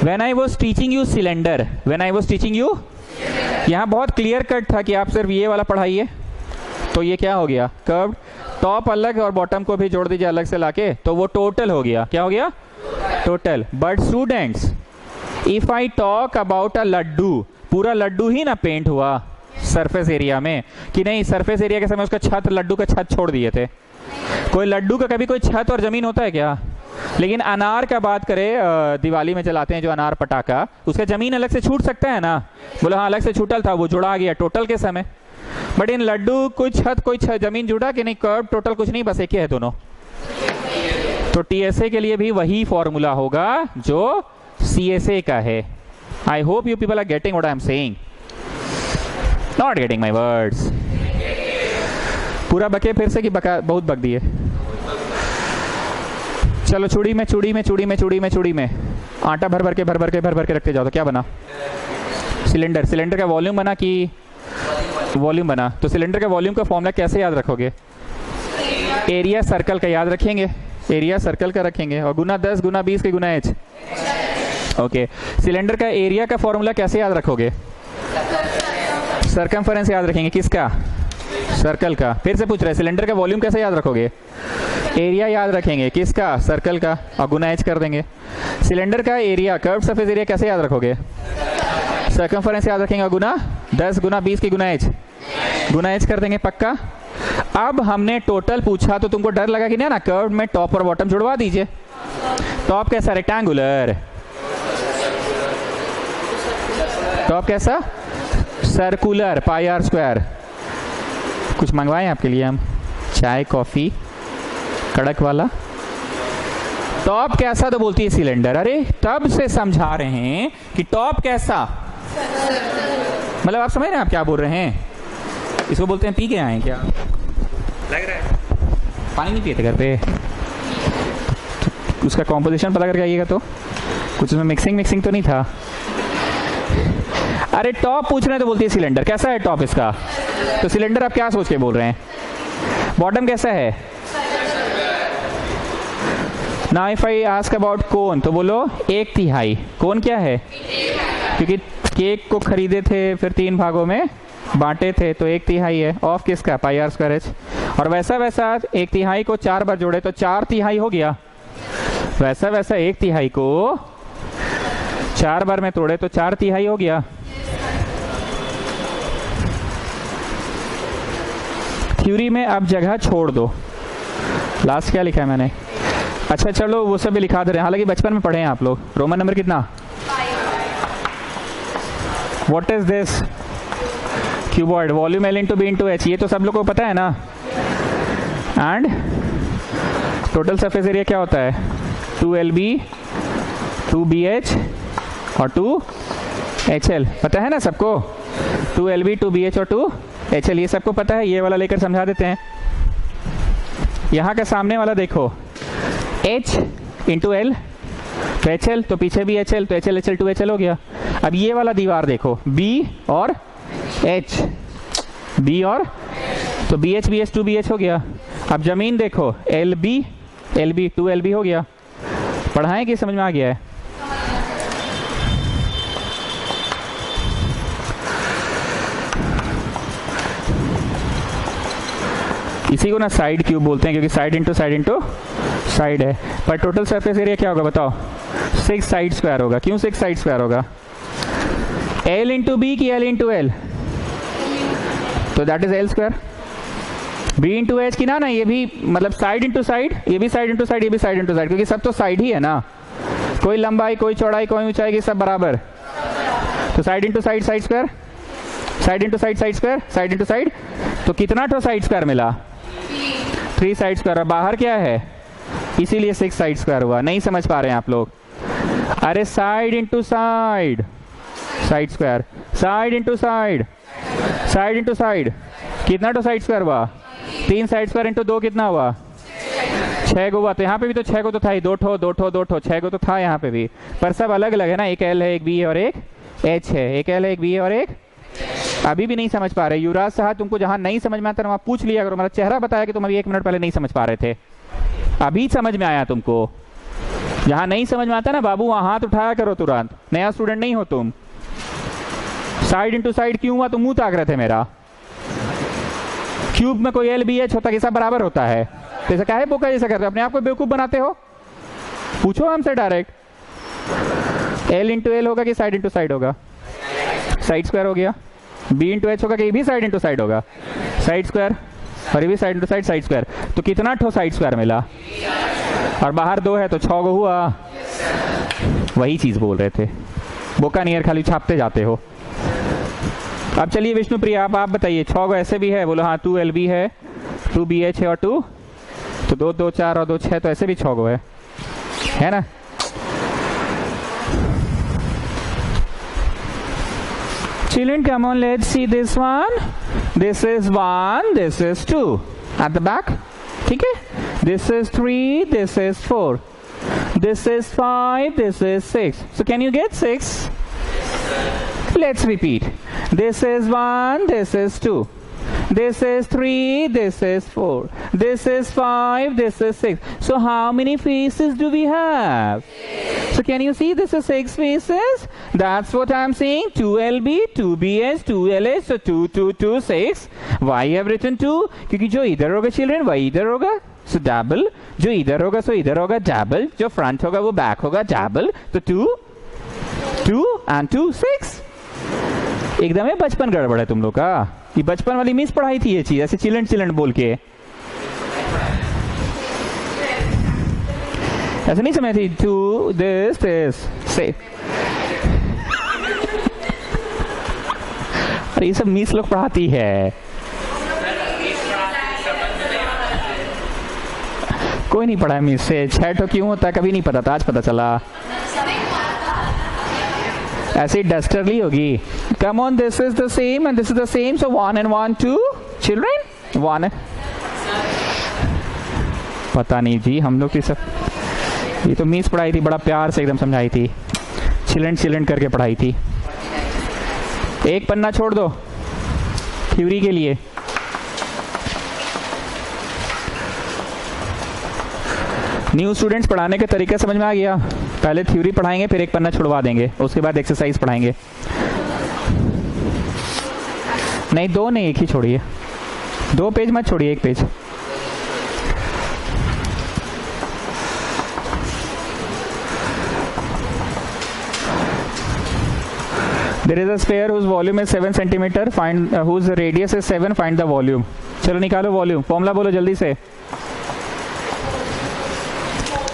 When I was teaching you cylinder, when I was teaching you, यहाँ बहुत क्लियर कट था कि आप सिर्फ ये वाला पढ़ाइए। तो ये क्या हो गया? कर्व्ड। टॉप अलग और बॉटम को भी जोड़ दीजिए अलग से लाके, तो वो टोटल हो गया। क्या हो गया? Total. But students, if I talk about a laddu, पूरा लड्डू ही ना पेंट हुआ, सरफेस एरिया में, कि नहीं सरफेस एरिया के समय उसका छत, लड्डू का छत छोड़ दिए थे। कोई लड्डू का कभी कोई छत और जमीन होता है क्या? लेकिन अनार का बात करें, दिवाली में जलाते हैं जो अनार पटाखा, उसका जमीन अलग से छूट सकता है ना? बोला हाँ अलग से छूटल था, वो जुड़ा गया टोटल के समय। बट इन लड्डू कोई छत कोई जमीन जुड़ा कि नहीं? कर्व टोटल कुछ नहीं, बस एक ही है दोनों। तो टीएसए के लिए भी वही फॉर्मूला होगा जो सीएसए का है। I hope you people are getting what I am saying, not getting my words. पूरा बके फिर से कि बका बहुत बक दिए? चलो चूड़ी में आटा भर भर के रखते जाओ तो क्या बना? सिलेंडर का वॉल्यूम बना कि वॉल्यूम बना? तो सिलेंडर का वॉल्यूम का फॉर्मूला कैसे याद रखोगे? एरिया सर्कल का याद रखेंगे, एरिया सर्कल का रखेंगे और गुना 10 गुना 20 के गुना एच। ओके, सिलेंडर का एरिया का फॉर्मूला कैसे याद रखोगे? सरकमफेरेंस याद रखेंगे, किसका? सर्कल का। फिर से पूछ रहे सिलेंडर का वॉल्यूम कैसे याद रखोगे? एरिया याद रखेंगे, किसका? सर्कल का, और गुना एच कर देंगे। सिलेंडर का एरिया, कर्व सरफेस एरिया कैसे याद रखोगे? सरकमफेरेंस याद रखेंगे और गुना 10 गुना 20 के गुना एच कर देंगे, पक्का। अब हमने टोटल पूछा तो तुमको डर लगा कि नहीं ना, कर्व में टॉप और बॉटम जुड़वा दीजिए। टॉप कैसा? रेक्टेंगुलर। टॉप कैसा? Circular, pi are square. कुछ मंगवाएं आपके लिए हम, चाय कॉफी कड़क वाला। टॉप कैसा? तो बोलती है सिलेंडर। अरे तब से समझा रहे हैं कि टॉप कैसा, मतलब आप समझ रहे हैं आप क्या बोल रहे हैं? इसको बोलते हैं पी के आए क्या लग रहा है? पानी नहीं पिए थे घर पे? उसका कॉम्पोजिशन पता करके आइएगा तो कुछ उसमें मिक्सिंग तो नहीं था। अरे टॉप पूछ रहे हैं तो बोलती है सिलेंडर। कैसा है टॉप इसका? तो सिलेंडर आप क्या सोच के बोल रहे हैं? बॉटम कैसा है? Now if I ask about cone तो बोलो 1/3। कोन क्या है? क्योंकि केक को खरीदे थे फिर 3 भागों में बांटे थे तो 1/3 है। ऑफ किसका? पाई आर स्क्वायर एच। और वैसा 1/3 को 4 बार जोड़े तो 4/3 हो गया। वैसा 1/3 को 4 बार में तोड़े तो 4/3 हो गया। थ्योरी में अब जगह छोड़ दो। लास्ट क्या लिखा है मैंने? अच्छा चलो वो सब भी लिखा दे रहे हैं, हालांकि बचपन में पढ़े हैं आप लोग। रोमन नंबर कितना? What is this? Cuboid, volume L into B into H, ये तो सब लोग को पता है ना। एंड टोटल सरफेस एरिया क्या होता है? 2LB 2BH और 2HL, पता है ना सबको? 2LB 2BH और 2HL, ये सबको पता है। ये वाला लेकर समझा देते हैं। यहाँ का सामने वाला देखो, H इंटू L तो HL, तो पीछे भी HL तो HL 2HL हो गया। अब ये वाला दीवार देखो, B और H, B और तो BH 2BH हो गया। अब जमीन देखो, LB 2LB हो गया। पढ़ाएं कि समझ में आ गया है? इसी को ना साइड क्यूब बोलते हैं, क्योंकि साइड इंटू साइड है। पर टोटल सरफेस एरिया क्या होगा बताओ? 6 साइड स्क्वायर होगा। क्यों 6 साइड स्क्वायर होगा? L इंटू बी की L इंटू L, तो that is L square. B into H की ना ये भी मतलब साइड इंटू साइड, ये भी साइड इंटू साइड, ये भी साइड इंटू साइड, क्योंकि सब तो साइड ही है ना। कोई लंबाई कोई चौड़ाई कोई ऊंचाई की सब बराबर, तो side into side side square, side into side side square, side into side. तो कितना तो साइड स्क्वायर मिला? 3 साइड स्क्वायर। और बाहर क्या है? इसीलिए 6 साइड स्क्वायर हुआ। नहीं समझ पा रहे हैं आप लोग? अरे side into side side square, side into side, side into side, कितना तो साइड स्क्वायर हुआ? 3 साइड स्क्वायर इंटू 2 कितना हुआ? 6 को हुआ। तो यहाँ पे भी तो 6 को तो था ही, 2 ठो 6 को तो था यहाँ पे भी, पर सब अलग अलग है ना। एक L है, एक B है और एक H है। एक L है, एक B है और एक, अभी भी नहीं समझ पा रहे? युवराज साहब तुमको जहां नहीं समझ में आता वहां पूछ लिया करो। मेरा चेहरा बताया कि तुम अभी 1 मिनट पहले नहीं समझ पा रहे थे, अभी समझ में आया तुमको। जहां नहीं समझ में आता ना बाबू, वहां हाथ उठाया करो तुरंत। नया स्टूडेंट नहीं हो तुम। साइड इंटू साइड क्यों हुआ? तुम मुंह ताक रहे थे मेरा। क्यूब में कोई L B H होता कि सब बराबर होता है? तो ऐसा काहे बोका जैसा करते हो? अपने आप को बेवकूफ बनाते हो? पूछो हमसे डायरेक्ट। L इंटू L होगा कि साइड इंटू साइड होगा? साइड स्क्वायर हो गया। बी इंटू एच होगा कि ये भी साइड इंटू साइड होगा, साइड स्क्वायर, और ये भी side into side, side square. तो कितना ठो साइड स्क्वायर मिला, और बाहर 2 है तो 6 गो हुआ। वही चीज बोल रहे थे, बोका नियर खाली छापते जाते हो। अब चलिए विष्णुप्रिया आप बताइए, 6 गो ऐसे भी है, बोलो हाँ 2 LB है, 2 BH है और 2, तो 2 2 4 और 2 6, तो ऐसे भी 6 गो है ना। Children, come on, let's see this one. This is 1, this is 2. At the back, ठीक है? This is 3, this is 4. This is 5, this is 6. So can you get 6? Let's repeat. This is 1, this is 2. This is 3, this is 4. This is 5, this is 6. So how many faces do we have? So can you see this is 6 faces? That's what I'm saying. 2LB, 2BH, 2LH, so 2, 2, 2, 6. Why I have written 2? क्योंकि जो इधर होगा children, वही इधर होगा. So double. जो इधर होगा, so इधर होगा double. जो front होगा, वो back होगा double. तो 2, 2 and 2, 6. एकदम है बचपन गड़बड़ है तुम लोग का। ये बचपन वाली मिस पढ़ाई थी ये चीज, ऐसे चिलंट चिलंट बोल के, ऐसे नहीं समझ थी। 2 this से अरे ये सब मिस लोग पढ़ाती है, कोई नहीं पढ़ा है मिस से। 6 तो क्यों होता है कभी नहीं पता था, आज पता चला। ऐसे डस्टरली होगी। कम on, this is the same and this is the same, so 1 and 1 2 children 1 है। पता नहीं जी, हम लोग सब ये तो मिस पढ़ाई थी, बड़ा प्यार से एकदम समझाई थी, चिल्ड्रन करके पढ़ाई थी। एक पन्ना छोड़ दो थ्योरी के लिए। न्यू स्टूडेंट्स पढ़ाने के तरीके समझ में आ गया। पहले थ्योरी पढ़ाएंगे, फिर एक पन्ना छुड़वा देंगे, उसके बाद एक्सरसाइज पढ़ाएंगे। नहीं 2 नहीं, एक ही छोड़िए, 2 पेज मत छोड़िए, 1 page. There is a sphere whose volume is 7 centimeter. Find whose radius is 7. Find the volume. चलो निकालो वॉल्यूम, फॉर्मूला बोलो जल्दी से।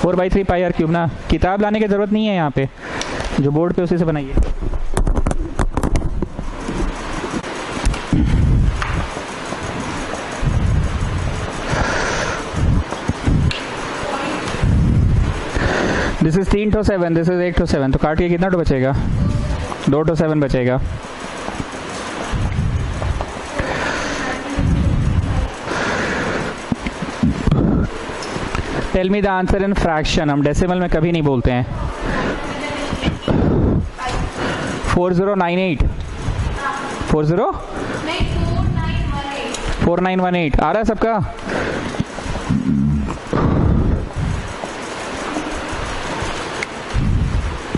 4/3 पाई आर क्यूब ना। किताब लाने की जरूरत नहीं है यहाँ पे, जो बोर्ड पे उसी से बनाइए। This is 3 to 7, this is 8 to 7, तो काट के कितना टो बचेगा? 2 to 7 बचेगा। Tell me the answer in fraction. हम डेसिमल में कभी नहीं बोलते हैं। 4098 4918 आ रहा है सबका?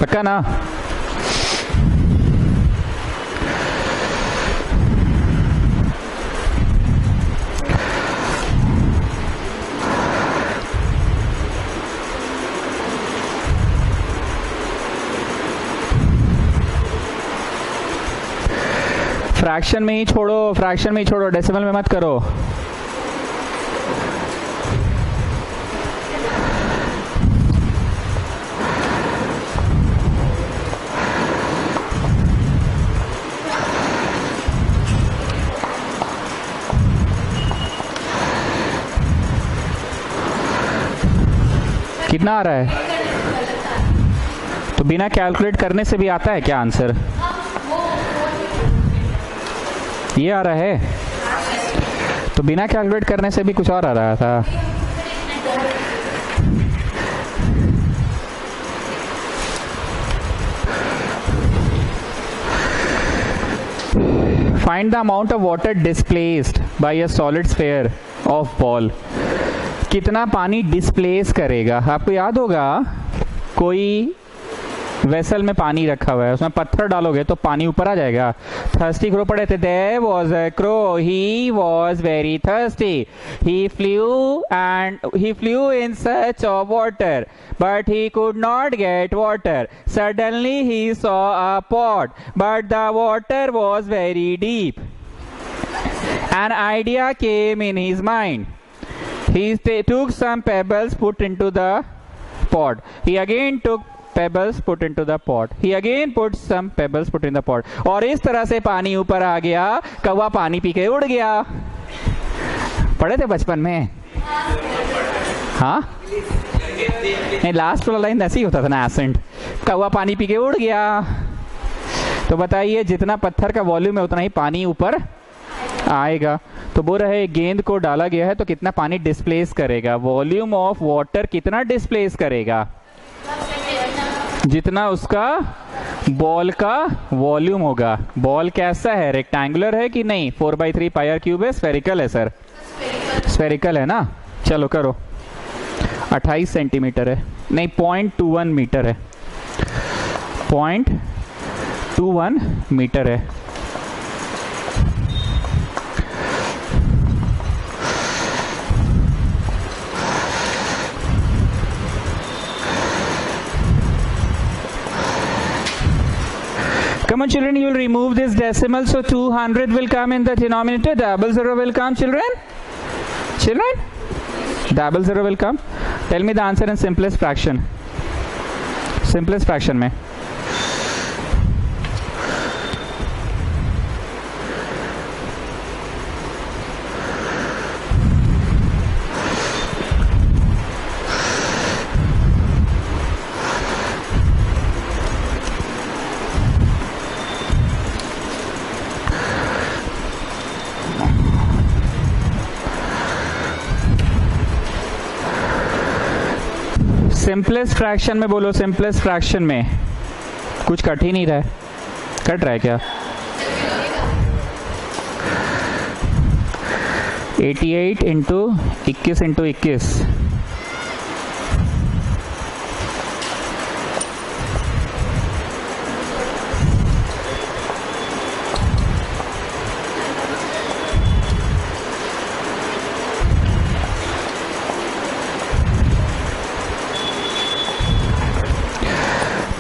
पक्का ना? फ्रैक्शन में ही छोड़ो, फ्रैक्शन में ही छोड़ो, डेसिमल में मत करो। कितना आ रहा है? तो बिना कैलकुलेट करने से भी आता है क्या आंसर? ये आ रहा है, तो बिना कैलकुलेट करने से भी कुछ और आ रहा था। Find the amount of water displaced by a solid sphere of ball. कितना पानी डिस्प्लेस करेगा? आपको याद होगा कोई वेसल में पानी रखा हुआ है, उसमें पत्थर डालोगे तो पानी ऊपर आ जाएगा। थर्स्टी क्रो पढ़े थे, there was a crow, he was very thirsty, he flew in search of water but he could not get water, suddenly he saw a pot but the water was very deep, an idea came in his mind, he took some pebbles, put into the pot, he again took pebbles, put into the pot, he again put some pebbles, put in the pot, और इस तरह से पानी ऊपर आ गया, कौवा पानी पी के उड़ गया। पढ़े थे बचपन में? हाँ नहीं, लास्ट वाला लाइन ऐसे ही होता था ना, एसेंट, कौवा पानी पी के उड़ गया। तो बताइए जितना पत्थर का वॉल्यूम है उतना ही पानी ऊपर आएगा। तो बोल रहे गेंद को डाला गया है तो कितना पानी डिस्प्लेस करेगा, वॉल्यूम ऑफ वाटर कितना डिस्प्लेस करेगा, जितना उसका बॉल का वॉल्यूम होगा। बॉल कैसा है, रेक्टेंगुलर है कि नहीं? 4/3 पाई क्यूब है, स्फेरिकल है सर? स्फेरिकल है ना। चलो करो, 28 सेंटीमीटर है, नहीं 0.21 मीटर है, 0.21 मीटर है। Come on children, you will remove this decimal, so 200 will come in the denominator, double zero will come, children, double zero will come. Tell me the answer in simplest fraction, में सिंपलेस्ट फ्रैक्शन में बोलो, सिंपलेस्ट फ्रैक्शन में कुछ कट ही नहीं रहा है, कट रहा है क्या? 88 इंटू 21 इंटू 21,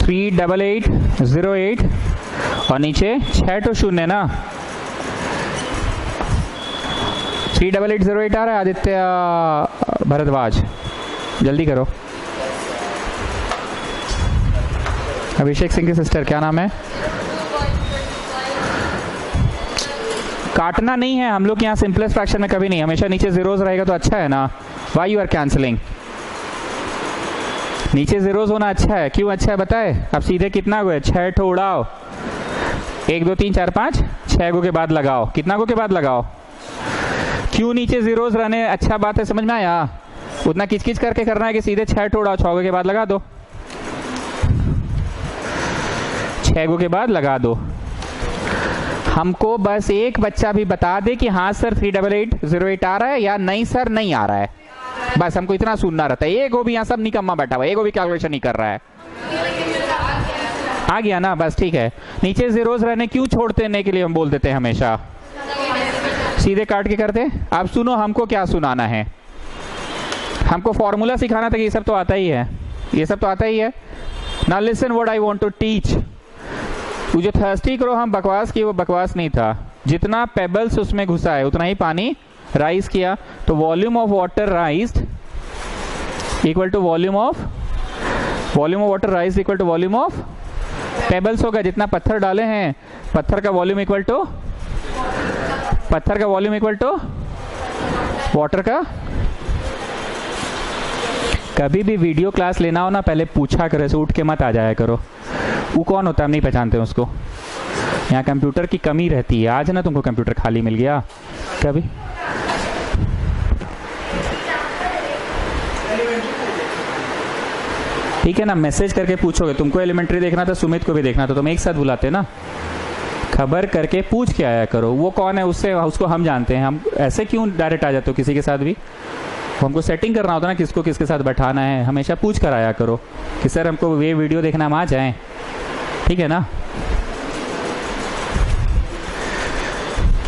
थ्री 8808 और नीचे 6 तो शून्य ना, 38808 आ रहा है। आदित्य भरद्वाज जल्दी करो। अभिषेक सिंह की सिस्टर, क्या नाम है? काटना नहीं है हम लोग यहाँ सिंपलेस्ट फ्रैक्शन में कभी नहीं, हमेशा नीचे जीरोस रहेगा तो अच्छा है ना। Why you are cancelling? नीचे जीरोस होना अच्छा है, क्यों अच्छा है बताए? अब सीधे कितना हुए, 6 ठो उड़ाओ, 1 2 3 4 5 6 गो के बाद लगाओ, कितना गो के बाद लगाओ? क्यों नीचे जीरोस रहने अच्छा बात है, समझ में आया? उतना किचकिच करके करना है कि सीधे 6 ठो उड़ाओ, 6 गो के बाद लगा दो, 6 गो के बाद लगा दो। हमको बस एक बच्चा भी बता दे कि हाँ सर 38808 आ रहा है या नहीं सर नहीं आ रहा है, बस हमको इतना सुनना रहता है। एक वो भी यहाँ सब निकम्मा बैठा हुआ है, एक वो भी कैलकुलेशन नहीं कर रहा है। आ गया ना, बस ठीक है। नीचे जीरोस रहने क्यों छोड़ते हैं के लिए हम बोल देते हैं हमेशा, सीधे काट के करते। अब सुनो हमको क्या सुनाना है, हमको फॉर्मूला सिखाना था कि ये सब तो आता ही है, ये सब तो आता ही है। Now listen what I want to teach. वो जो थर्स्टी क्रो हम बकवास की, वो बकवास नहीं था, जितना पेबल्स उसमें घुसा है उतना ही पानी राइज किया। तो volume of water raised equal to volume of water rise equal to volume of pebbles होगा। जितना पत्थर डाले हैं, पत्थर का वॉल्यूम इक्वल टू वाटर का। कभी भी वीडियो क्लास लेना हो ना, पहले पूछा करो, से उठ के मत आ जाया करो। वो कौन होता है हम नहीं पहचानते उसको। यहाँ कंप्यूटर की कमी रहती है, आज ना तुमको कंप्यूटर खाली मिल गया कभी। ठीक है ना, मैसेज करके पूछोगे। तुमको एलिमेंट्री देखना था, सुमित को भी देखना था, तुम एक साथ बुलाते ना। खबर करके पूछ के आया करो, वो कौन है उससे, उसको हम जानते हैं। हम ऐसे क्यों डायरेक्ट आ जाते हो किसी के साथ भी? हमको सेटिंग करना होता है ना, किसको किसके साथ बैठाना है। हमेशा पूछ कर आया करो कि सर हमको ये वीडियो देखना, हम आ जाएं। ठीक है ना?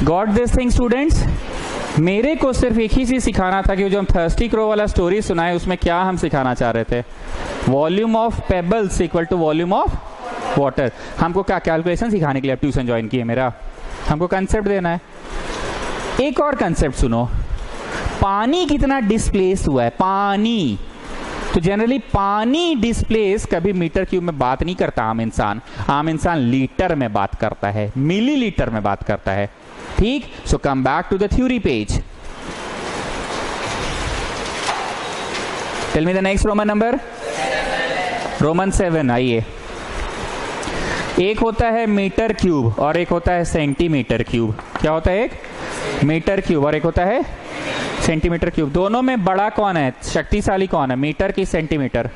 Got this thing students? मेरे को सिर्फ एक ही चीज सिखाना था कि जो हम थर्स्टी क्रो वाला स्टोरी सुनाए उसमें क्या हम सिखाना चाह रहे थे। Volume of pebbles equal to volume of water. हमको क्या कैलकुलेशन सिखाने के लिए ट्यूशन ज्वाइन किए मेरा? हमको कंसेप्ट देना है। एक और कंसेप्ट सुनो, पानी कितना डिस्प्लेस हुआ है? पानी तो जनरली पानी डिस्प्लेस कभी मीटर क्यूब में बात नहीं करता आम इंसान लीटर में बात करता है, मिलीलीटर में बात करता है। ठीक, so come back to the theory page. Tell me the next Roman number, Roman 7। आइए, एक होता है मीटर क्यूब और एक होता है सेंटीमीटर क्यूब। क्या होता है? एक मीटर क्यूब और एक होता है सेंटीमीटर क्यूब। दोनों में बड़ा कौन है, शक्तिशाली कौन है, मीटर की सेंटीमीटर?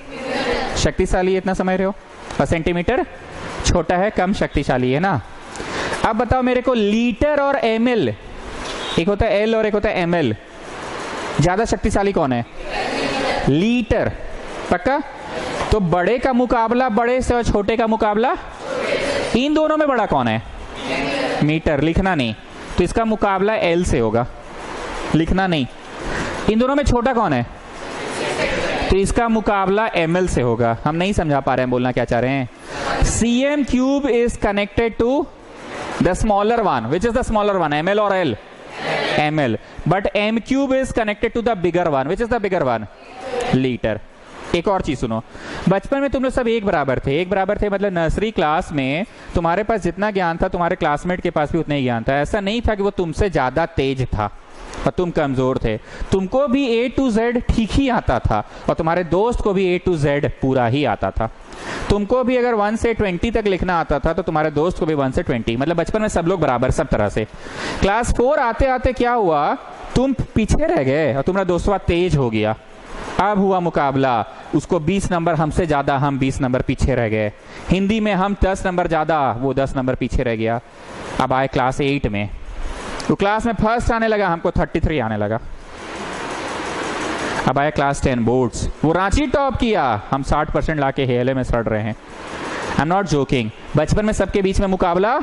शक्तिशाली इतना समझ रहे हो, और सेंटीमीटर छोटा है, कम शक्तिशाली है ना। अब बताओ मेरे को, लीटर और एमएल, एक होता है एल और एक होता है एमएल, ज्यादा शक्तिशाली कौन है? लीटर। पक्का? तो बड़े का मुकाबला बड़े से और छोटे का मुकाबला, इन दोनों में बड़ा कौन है? मीटर। लिखना नहीं, तो इसका मुकाबला एल से होगा, लिखना नहीं। इन दोनों में छोटा कौन है? तो इसका मुकाबला एमएल से होगा। हम नहीं समझा पा रहे हैं, बोलना क्या चाह रहे हैं? CM cube is connected to the smaller one, which is the smaller one, ML और L? ML. But M cube is connected to the bigger one, which is the bigger one? Litre. एक और चीज सुनो, बचपन में तुम लोग सब एक बराबर थे। एक बराबर थे मतलब नर्सरी क्लास में तुम्हारे पास जितना ज्ञान था तुम्हारे क्लासमेट के पास भी उतना ही ज्ञान था। ऐसा नहीं था कि वो तुमसे ज्यादा तेज था और तुम कमजोर थे। तुमको भी A to Z ठीक ही आता था और तुम्हारे दोस्त को भी A to Z पूरा ही आता था। तुमको भी अगर 1 से 20 तक लिखना आता था तो तुम्हारे दोस्त को भी 1 से 20, मतलब बचपन में सब लोग बराबर सब तरह से। क्लास 4 आते आते क्या हुआ, तुम पीछे रह गए और तुम्हारा दोस्त तेज हो गया। अब हुआ मुकाबला, उसको 20 नंबर हमसे ज्यादा, हम 20 नंबर पीछे रह गए। हिंदी में हम 10 नंबर ज्यादा, वो 10 नंबर पीछे रह गया। अब आए क्लास 8 में, तो क्लास में फर्स्ट आने लगा, हमको 33 आने लगा। अब आया क्लास 10 बोर्ड्स, वो रांची टॉप किया, हम 60% लाके हेले में सड़ रहे हैं। I am not joking. बचपन में सबके बीच में मुकाबला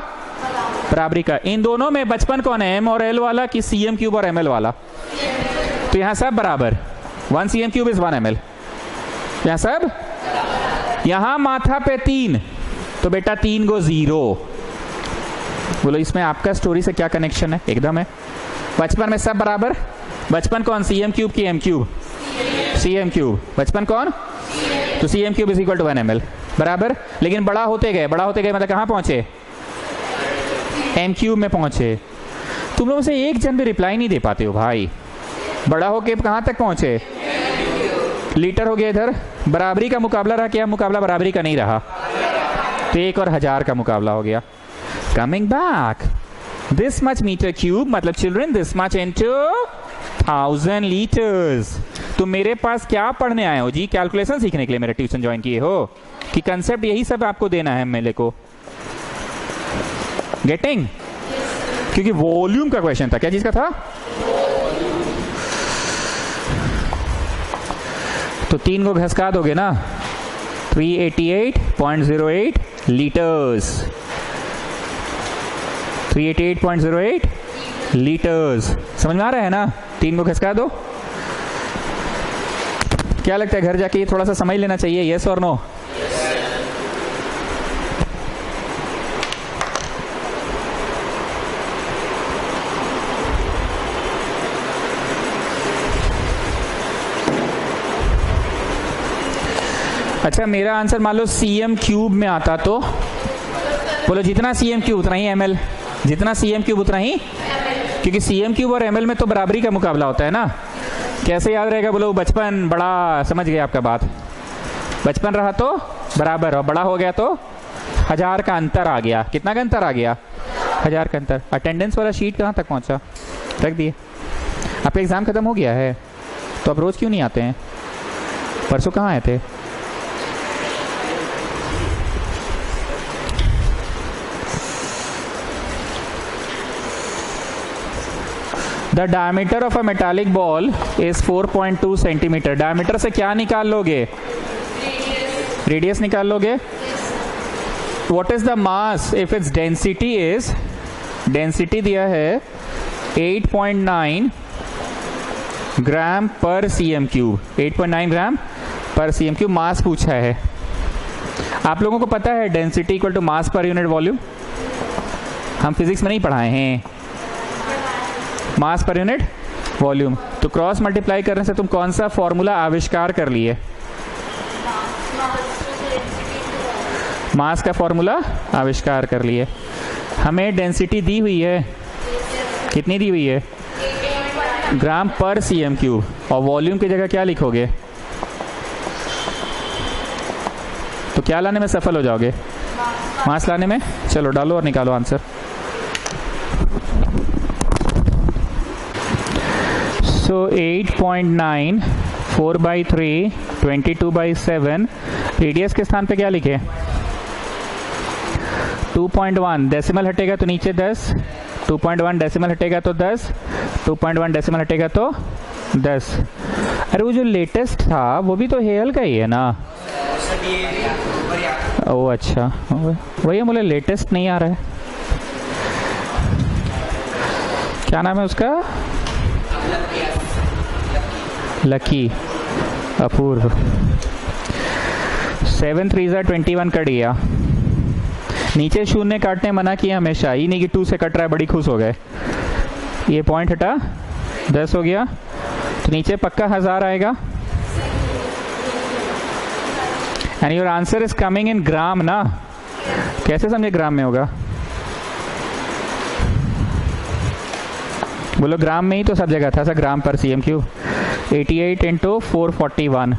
बराबरी का। इन दोनों में बचपन कौन है, एम और एल वाला कि सीएम क्यूब और एमएल वाला? तो यहां सब बराबर, 1 सीएम क्यूब इज 1 एमएल। यहां सब, यहां माथा पे 3, तो बेटा 3 को 0। बोलो इसमें आपका स्टोरी से क्या कनेक्शन है? एकदम है। बचपन में सब बराबर। बचपन कौन, सीएम क्यूब की एम क्यूब? Cm cube. बचपन कौन? तो cm cube is equal to 1 ml, बराबर। लेकिन बड़ा होते गए मतलब कहां पहुंचे? एम क्यूब में पहुंचे। तुम लोगों से एक जन भी रिप्लाई नहीं दे पाते हो भाई। बड़ा होके कहां तक पहुंचे? लीटर हो गया इधर। बराबरी का मुकाबला रहा क्या? मुकाबला बराबरी का नहीं रहा, तो 1 और 1000 का मुकाबला हो गया। Coming back, this much metre cube मतलब children this much into 1000 litres. तो मेरे पास क्या पढ़ने आए हो जी? कैलकुलेशन सीखने के लिए मेरे ट्यूशन ज्वाइन किए हो कि कंसेप्ट यही सब आपको देना है मेरे को? गेटिंग? क्योंकि वॉल्यूम का क्वेश्चन था। क्या चीज का था? तो 3 को घसका दोगे ना, 388.08 लीटर्स। 388.08 लीटर्स। समझ में आ रहा है ना? 3 को घसका दो। क्या लगता है घर जाके ये थोड़ा सा समझ लेना चाहिए, यस और नो? अच्छा, मेरा आंसर मान लो सीएम क्यूब में आता तो बोलो जितना सीएम क्यूब उतना ही एमएल, जितना सीएम क्यूब उतना ही, क्योंकि सीएम क्यूब और एमएल में तो बराबरी का मुकाबला होता है ना। कैसे याद रहेगा? बोलो बचपन बड़ा, समझ गए आपका बात। बचपन रहा तो बराबर और बड़ा हो गया तो 1000 का अंतर आ गया। कितना का अंतर आ गया? 1000 का अंतर। अटेंडेंस वाला शीट कहाँ तक पहुंचा? रख दिए। आपका एग्जाम खत्म हो गया है तो आप रोज क्यों नहीं आते हैं? परसों कहाँ आए थे? The diameter of a metallic ball is 4.2 centimetre. Diameter से क्या निकाल लोगे? रेडियस निकाल लोगे। What is the mass if its density is, density दिया है 8.9 ग्राम पर cm क्यूब, 8.9 ग्राम पर cm क्यूब मास पूछा है। आप लोगों को पता है density equal to mass per unit volume, हम फिजिक्स में नहीं पढ़ाए हैं, मास पर यूनिट वॉल्यूम। तो क्रॉस मल्टीप्लाई करने से तुम कौन सा फॉर्मूला आविष्कार कर लिए? मास का फॉर्मूला आविष्कार कर लिए। हमें डेंसिटी दी हुई है, कितनी दी हुई है? ग्राम पर cm क्यूब, और वॉल्यूम की जगह क्या लिखोगे? तो क्या लाने में सफल हो जाओगे? मास लाने में। चलो डालो और निकालो आंसर। सो 8.9 4/3 22/7, रेडियस के स्थान पे क्या लिखे? 2.1, डेसिमल हटेगा तो नीचे 10, 2.1 डेसिमल हटेगा तो 10, 2.1 डेसिमल हटेगा तो 10। अरे वो जो लेटेस्ट था वो भी तो हेयल का ही है ना? ओ अच्छा, वही मुझे लेटेस्ट नहीं आ रहा है। क्या नाम है उसका? लकी, अपूर्व। 7 3 21 कट गया। नीचे शून्य काटने मना किया हमेशा, ही नहीं कि 2 से कट रहा है बड़ी खुश हो गए। ये पॉइंट हटा, 10 हो गया, तो नीचे पक्का 1000 आएगा। And your answer is coming in gram ना? कैसे समझे ग्राम में होगा? बोलो ग्राम में ही तो सब जगह था, सर ग्राम पर cm क्यूब। 88 इंटू 441,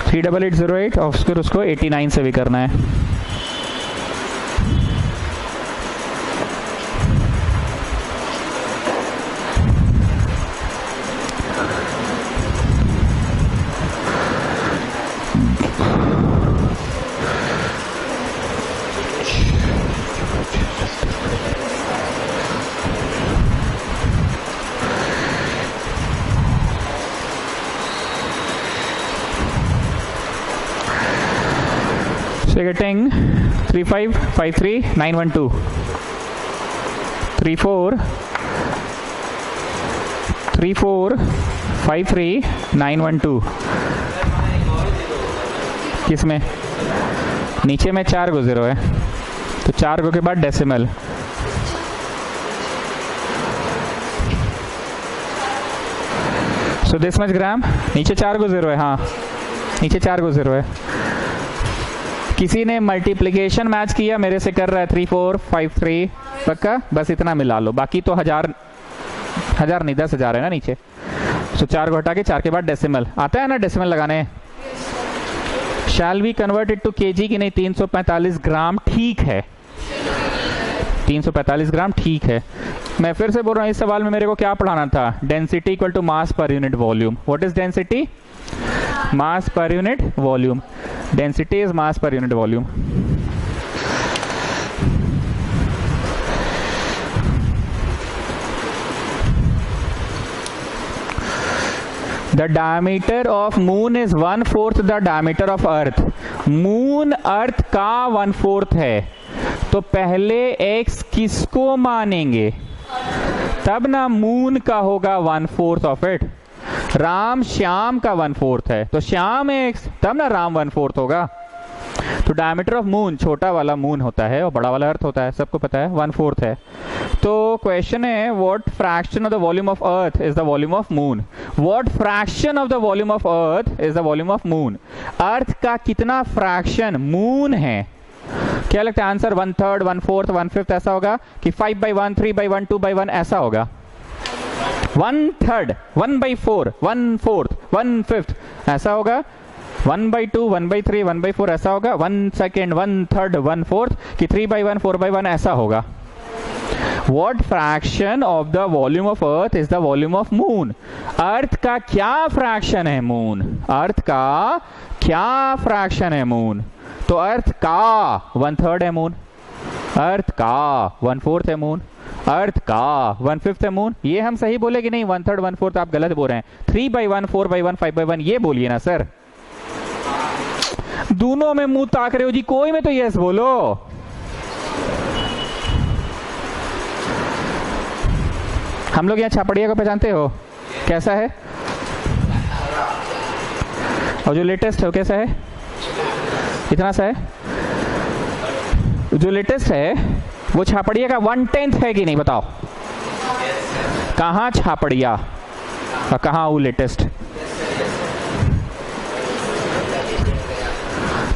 थ्री 8808 और फिर उसको 89 से भी करना है। So you're getting 3553912, 3453912। किसमें? नीचे में 4 गो 0 है, तो 4 गो के बाद डेसिमल। सो दिस मच ग्राम, नीचे 4 गो 0 है। हाँ नीचे 4 गो 0 है। किसी ने मल्टीप्लिकेशन मैच किया, मेरे से कर रहा है 3453, पक्का? बस इतना मिला लो, बाकी तो हजार नहीं 10,000 है ना नीचे। सो 4 को हटा के 4 के बाद डेसिमल आता है ना, डेसिमल लगाने। Shall we convert it to kg की नहीं? 345 ग्राम ठीक है, 345 ग्राम ठीक है। मैं फिर से बोल रहा हूँ, इस सवाल में मेरे को क्या पढ़ाना था? Density equal to mass per unit volume. What is density? Mass per unit volume. Density is mass per unit volume. The diameter of moon is 1/4 the diameter of earth. Moon earth का 1/4 है, तो पहले x किसको मानेंगे? तब ना मून का होगा 1/4 ऑफ इट। राम श्याम का 1/4 है, तो श्याम x, तब ना राम 1/4 होगा। तो डायमीटर ऑफ मून, छोटा वाला मून होता है और बड़ा वाला अर्थ होता है, सबको पता है, 1/4 है। तो क्वेश्चन है, what fraction of the volume of earth is the volume of moon? What fraction of the volume of earth is the volume of moon? Earth का कितना फ्रैक्शन मून है? क्या लगता है आंसर? 1/3, 1/4, 1/5 ऐसा होगा कि 5/1, 3/1, 2/1 ऐसा होगा? 1/3, 1/4, 1/4, 1/5 ऐसा होगा? 1/2, 1/3, 1/4 ऐसा होगा? 1/2, 1/3, 1/4 कि 3/1, 4/1 ऐसा होगा? What fraction of the volume of Earth is the volume of Moon? अर्थ का क्या फ्रैक्शन है मून? अर्थ का क्या फ्रैक्शन है मून? तो अर्थ का 1/3 है मून। अर्थ का 1/4 है मून, अर्थ का 1/5 है मून। ये हम सही बोले कि नहीं? 1/3 1/4 आप गलत बोल रहे हैं। 3/1 4/1 5/1 ये बोलिए ना सर। दोनों में मुंह ताक रहे हो जी, कोई में तो यस बोलो। हम लोग यहाँ छापड़िया को पहचानते हो, कैसा है? और जो लेटेस्ट है वो कैसा है? इतना सा है। जो लेटेस्ट है वो छापड़िया का 1/10 है कि नहीं बताओ? कहाँ छापड़िया और कहाँ वो लेटेस्ट?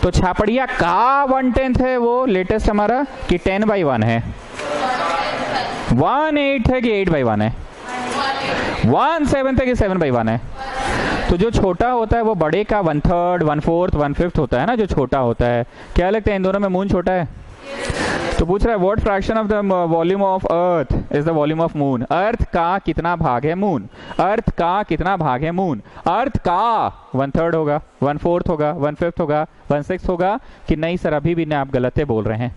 तो छापड़िया का 1/10 है वो लेटेस्ट हमारा, कि 10/1 है? 1/8 है कि 8/1 है? 1/7 है कि 7/1 है? तो जो छोटा होता है वो बड़े का 1/3 1/4 1/5 होता है ना, जो छोटा होता है। क्या लगता है इन दोनों में मून छोटा है? तो पूछ रहा है what fraction of the volume of earth is the volume of moon. Earth का कितना भाग है मून? अर्थ का कितना भाग है मून? अर्थ का 1/3 होगा, 1/4 होगा, 1/5 होगा, 1/6 होगा कि नहीं सर? अभी भी नहीं, आप गलत बोल रहे हैं।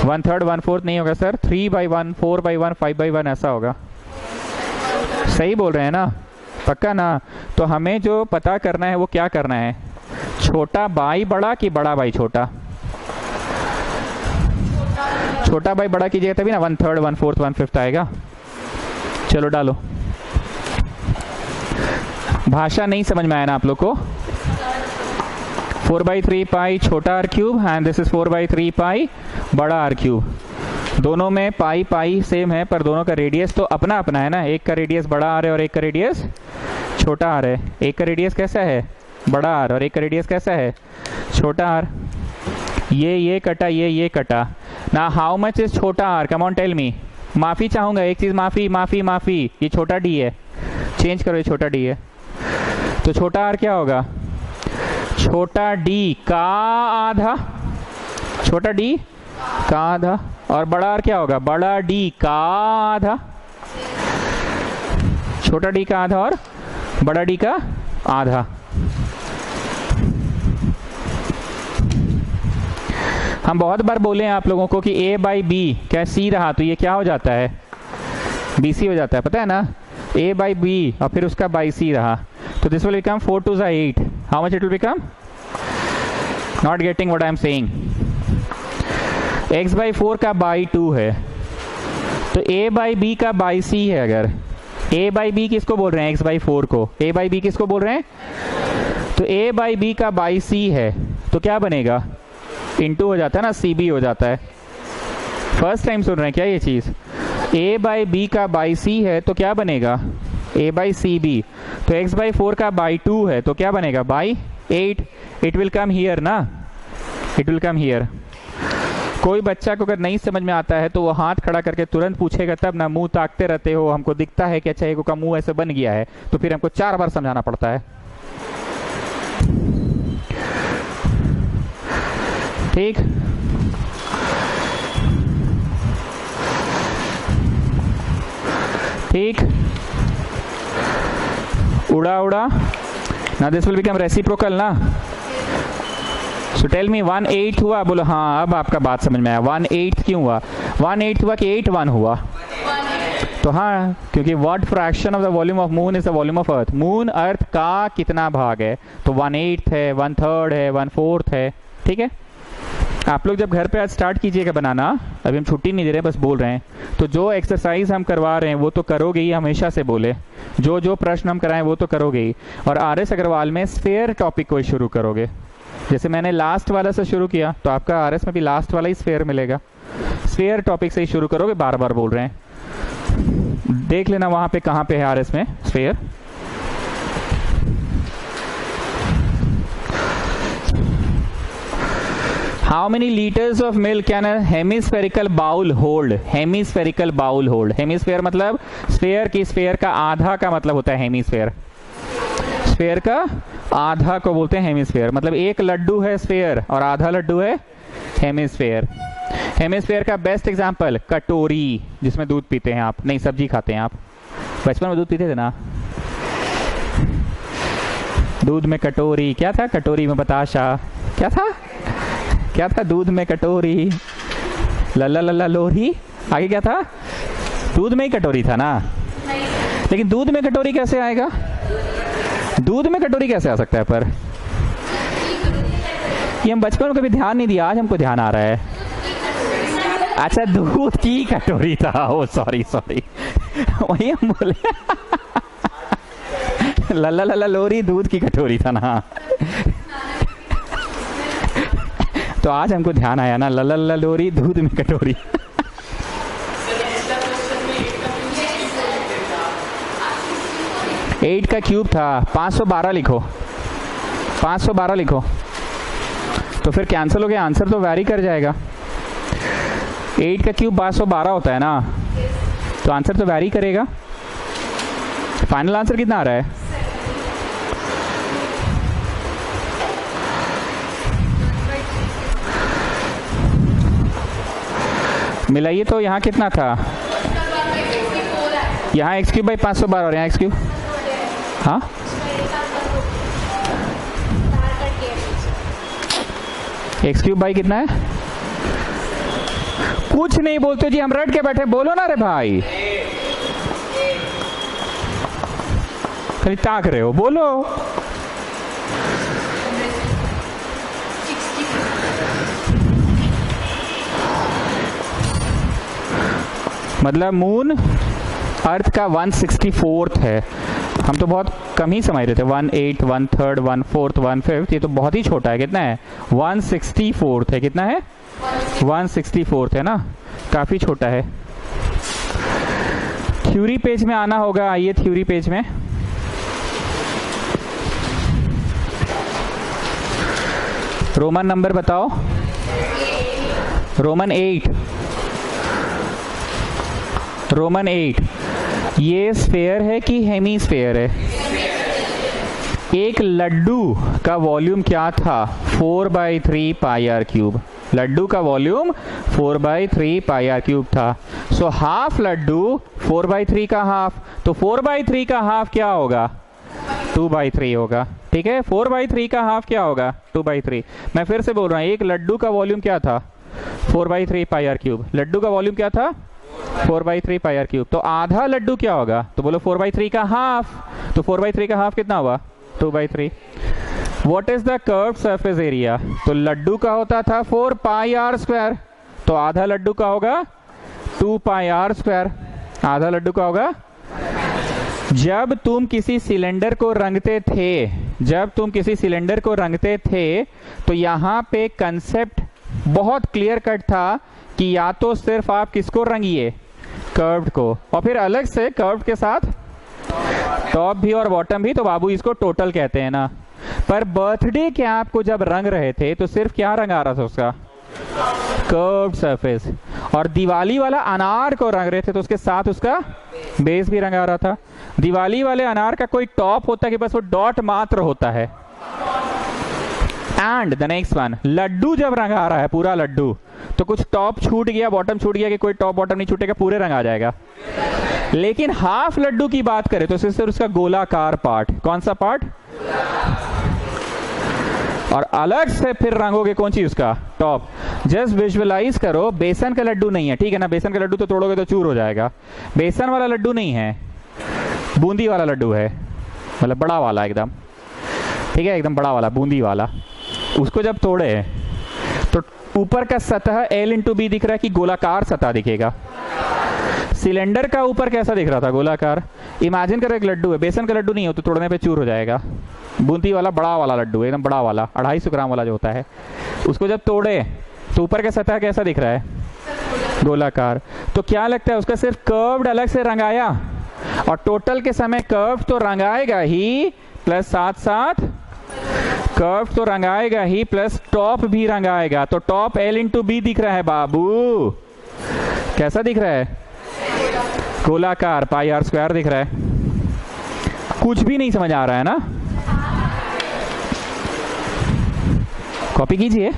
1/3 1/4 नहीं होगा सर, 3/1 4/1 5/1 ऐसा होगा। सही बोल रहे हैं ना? पक्का ना? तो हमें जो पता करना है वो क्या करना है? छोटा बाई बड़ा कि बड़ा बाई छोटा? छोटा बाई बड़ा कीजिएगा तभी ना 1/3 1/4 1/5 आएगा। चलो डालो। भाषा नहीं समझ में आया ना आप लोग को? 4/3 पाई छोटा R cube and this is 4/3 pi बड़ा आर क्यूब। दोनों में पाई पाई सेम है पर दोनों का रेडियस तो अपना अपना है ना। एक का रेडियस बड़ा आर है और एक का रेडियस छोटा आर है। एक का रेडियस कैसा है? बड़ा आर, और एक का रेडियस कैसा है? छोटा आर। ये कटा, ये कटा ना। हाउ मच इज छोटा R? Come on tell me. माफी चाहूंगा एक चीज, माफी माफी माफी, ये छोटा डी है, चेंज करो, ये छोटा डी है। तो छोटा आर क्या होगा? छोटा डी का आधा, छोटा डी का आधा। और बड़ा आर क्या होगा? बड़ा डी का आधा। छोटा डी का आधा और बड़ा डी का आधा। हम बहुत बार बोले हैं आप लोगों को कि a/b क्या c रहा तो ये क्या हो जाता है? bc हो जाता है, पता है ना? a/b और फिर उसका by c रहा तो this will become 4 2 8। How much it will become? Not getting what I am saying. x/4 का by 2 है तो a/b का by c है। अगर a/b किसको बोल रहे हैं? x/4 को। a/b किसको बोल रहे हैं? तो a/b का by c है तो क्या बनेगा? इनटू हो जाता है ना, cb हो जाता है। फर्स्ट टाइम सुन रहे हैं क्या ये चीज? a/b का by c है तो क्या बनेगा? a/cb। तो x/4 का by 2 है तो क्या बनेगा? by 8। It will come here ना, इट विल कम हियर। कोई बच्चा को अगर नहीं समझ में आता है तो वो हाथ खड़ा करके तुरंत पूछेगा तब ना। मुंह ताकते रहते हो, हमको दिखता है कि अच्छा एक का मुंह ऐसे बन गया है तो फिर हमको 4 बार समझाना पड़ता है। ठीक, ठीक, उड़ा उड़ा ना। दिस विल बिकम रेसिप्रोकल ना। सो टेल मी 1/8 हुआ? बोलो हाँ, अब आपका बात समझ में आया। 1/8 क्यों हुआ? 1/8 हुआ कि 8/1 हुआ? तो हाँ, क्योंकि what fraction of the volume of moon is the volume of earth. Moon earth का कितना भाग है? तो 1/8 है, 1/3 है, 1/4 है। ठीक है, आप लोग जब घर पे आज स्टार्ट कीजिएगा बनाना, अभी हम छुट्टी नहीं दे रहे, बस बोल रहे हैं, तो जो एक्सरसाइज हम करवा रहे हैं वो तो करोगे ही, हमेशा से बोले। जो जो प्रश्न हम कराएं वो तो करोगे ही। और आरएस अग्रवाल में स्फेयर टॉपिक को ही शुरू करोगे। जैसे मैंने लास्ट वाला से शुरू किया तो आपका आरएस में भी लास्ट वाला ही स्फेयर मिलेगा। स्फेयर टॉपिक से ही शुरू करोगे, बार बार बोल रहे हैं। देख लेना वहां पे कहाँ पे है आरएस में sphere. How many liters of milk can a hemispherical bowl hold? Hemispherical bowl hold. Hemisphere मतलब स्फेयर की, स्फेयर का आधा का मतलब होता है हेमीस्फेयर। स्फेयर का आधा को बोलते हैं हेमीस्फेयर। मतलब एक लड्डू है स्फेयर और आधा लड्डू है हेमीस्फेयर। हेमीस्फेयर का बेस्ट एग्जांपल कटोरी, जिसमें दूध पीते हैं आप, नहीं सब्जी खाते हैं आप। बचपन में दूध पीते थे ना? दूध में कटोरी, क्या था? कटोरी में बताशा, क्या था? क्या था दूध में कटोरी? लल्ला लल्ला लोरी, आगे क्या था? दूध में ही कटोरी था ना, लेकिन दूध में कटोरी कैसे आएगा? दूध में कटोरी कैसे आ सकता है? पर ये हम बचपन में कभी ध्यान नहीं दिया, आज हमको ध्यान आ रहा है। अच्छा, दूध की कटोरी था। ओ सॉरी सॉरी, वही हम बोले लल्ला लल्ला लोरी दूध की कटोरी था ना। तो आज हमको ध्यान आया ना, लल्ला लल्ला लोरी दूध में कटोरी। 8 का क्यूब था, 512 लिखो, 512 लिखो, तो फिर कैंसिल हो गया, आंसर तो वैरी कर जाएगा। 8 का क्यूब 512 होता है ना, तो आंसर तो वैरी करेगा। फाइनल आंसर कितना आ रहा है? मिलाइए तो, यहाँ कितना था? यहाँ एक्स क्यूब बाई 512 और यहाँ एक्स क्यूब, हाँ एक्स क्यूब बाई कितना है? कुछ नहीं बोलते जी, हम रट के बैठे, बोलो ना रे भाई, खाली ताक रहे हो, बोलो। मतलब मून अर्थ का 164th है, हम तो बहुत कम ही समझ रहे थे। 1/8, 1/3, 1/4, 1/5, ये तो बहुत ही छोटा है। कितना है? 164th है। कितना है? 164th है ना, काफी छोटा है। थ्योरी पेज में आना होगा, आइए थ्योरी पेज में। रोमन नंबर बताओ, रोमन 8, रोमन 8। ये स्फेयर है कि हेमीस्फेयर है? एक लड्डू का वॉल्यूम क्या था? 4/3 पाई आर क्यूब। लड्डू का वॉल्यूम 4/3 पाई आर क्यूब था। सो हाफ लड्डू 4/3 का हाफ, तो 4/3 का हाफ क्या होगा? 2/3 होगा। ठीक है, 4/3 का हाफ क्या होगा? 2/3। मैं फिर से बोल रहा हूँ, एक लड्डू का वॉल्यूम क्या था? 4/3 पाई आर क्यूब। लड्डू का वॉल्यूम क्या था? 4/3 पाई आर क्यूब। तो आधा लड्डू क्या होगा? तो बोलो 4/3 का हाफ, तो 4/3 का हाफ कितना हुआ? 2/3। What is the curved surface area? तो लड्डू का होता था 4 पाई आर स्क्वायर, तो आधा लड्डू का होगा 2 पाई आर स्क्वायर। आधा लड्डू का होगा। जब तुम किसी सिलेंडर को रंगते थे, जब तुम किसी सिलेंडर को रंगते थे, तो यहाँ पे कंसेप्ट बहुत क्लियर कट था कि या तो सिर्फ आप किसको रंगिए? कर्व्ड को, और फिर अलग से कर्व्ड के साथ टॉप भी और बॉटम भी, तो बाबू इसको टोटल कहते हैं ना। पर बर्थडे कैप को जब रंग रहे थे तो सिर्फ क्या रंग आ रहा था उसका? Curved surface. और दिवाली वाला अनार को रंग रहे थे तो उसके साथ उसका बेस भी रंग आ रहा था। दिवाली वाले अनार का कोई टॉप होता है कि बस वो डॉट मात्र होता है? एंड द नेक्स्ट वन, लड्डू जब रंग आ रहा है, पूरा लड्डू, तो कुछ टॉप छूट गया, बॉटम छूट गया कि कोई टॉप बॉटम नहीं छूटेगा, पूरे रंग आ जाएगा। लेकिन हाफ लड्डू की बात करें तो सिर्फ उसका गोलाकार पार्ट, कौन सा पार्ट? और अलग से फिर रंगोगे कौन चीज का? टॉप। जस्ट विजुअलाइज करो, बेसन का लड्डू नहीं है, ठीक है ना? बेसन का लड्डू तो तोड़ोगे तो चूर हो जाएगा। बेसन वाला लड्डू नहीं है, बूंदी वाला लड्डू है, मतलब बड़ा वाला एकदम, ठीक है, एकदम बड़ा वाला बूंदी वाला। उसको जब तोड़े तो ऊपर का सतह L/B दिख रहा है कि गोलाकार सतह दिखेगा? सिलेंडर का ऊपर कैसा दिख रहा था? गोलाकार। इमेजिन करो एक लड्डू है, बेसन का लड्डू नहीं हो तो तोड़ने पे चूर हो जाएगा। बूंदी वाला बड़ा वाला लड्डू है, एकदम बड़ा वाला, 250 ग्राम वाला जो होता है, उसको जब तोड़े तो ऊपर का सतह कैसा दिख रहा है? गोलाकार। तो क्या लगता है उसका सिर्फ कर्व्ड अलग से रंगाया, और टोटल के समय कर्व तो रंगाएगा ही, प्लस साथ साथ कर्व तो रंगाएगा ही, प्लस टॉप भी रंगाएगा। तो टॉप L/B दिख रहा है बाबू, कैसा दिख रहा है? गोलाकार, पाई आर स्क्वायर दिख रहा है। कुछ भी नहीं समझ आ रहा है ना? कॉपी कीजिए,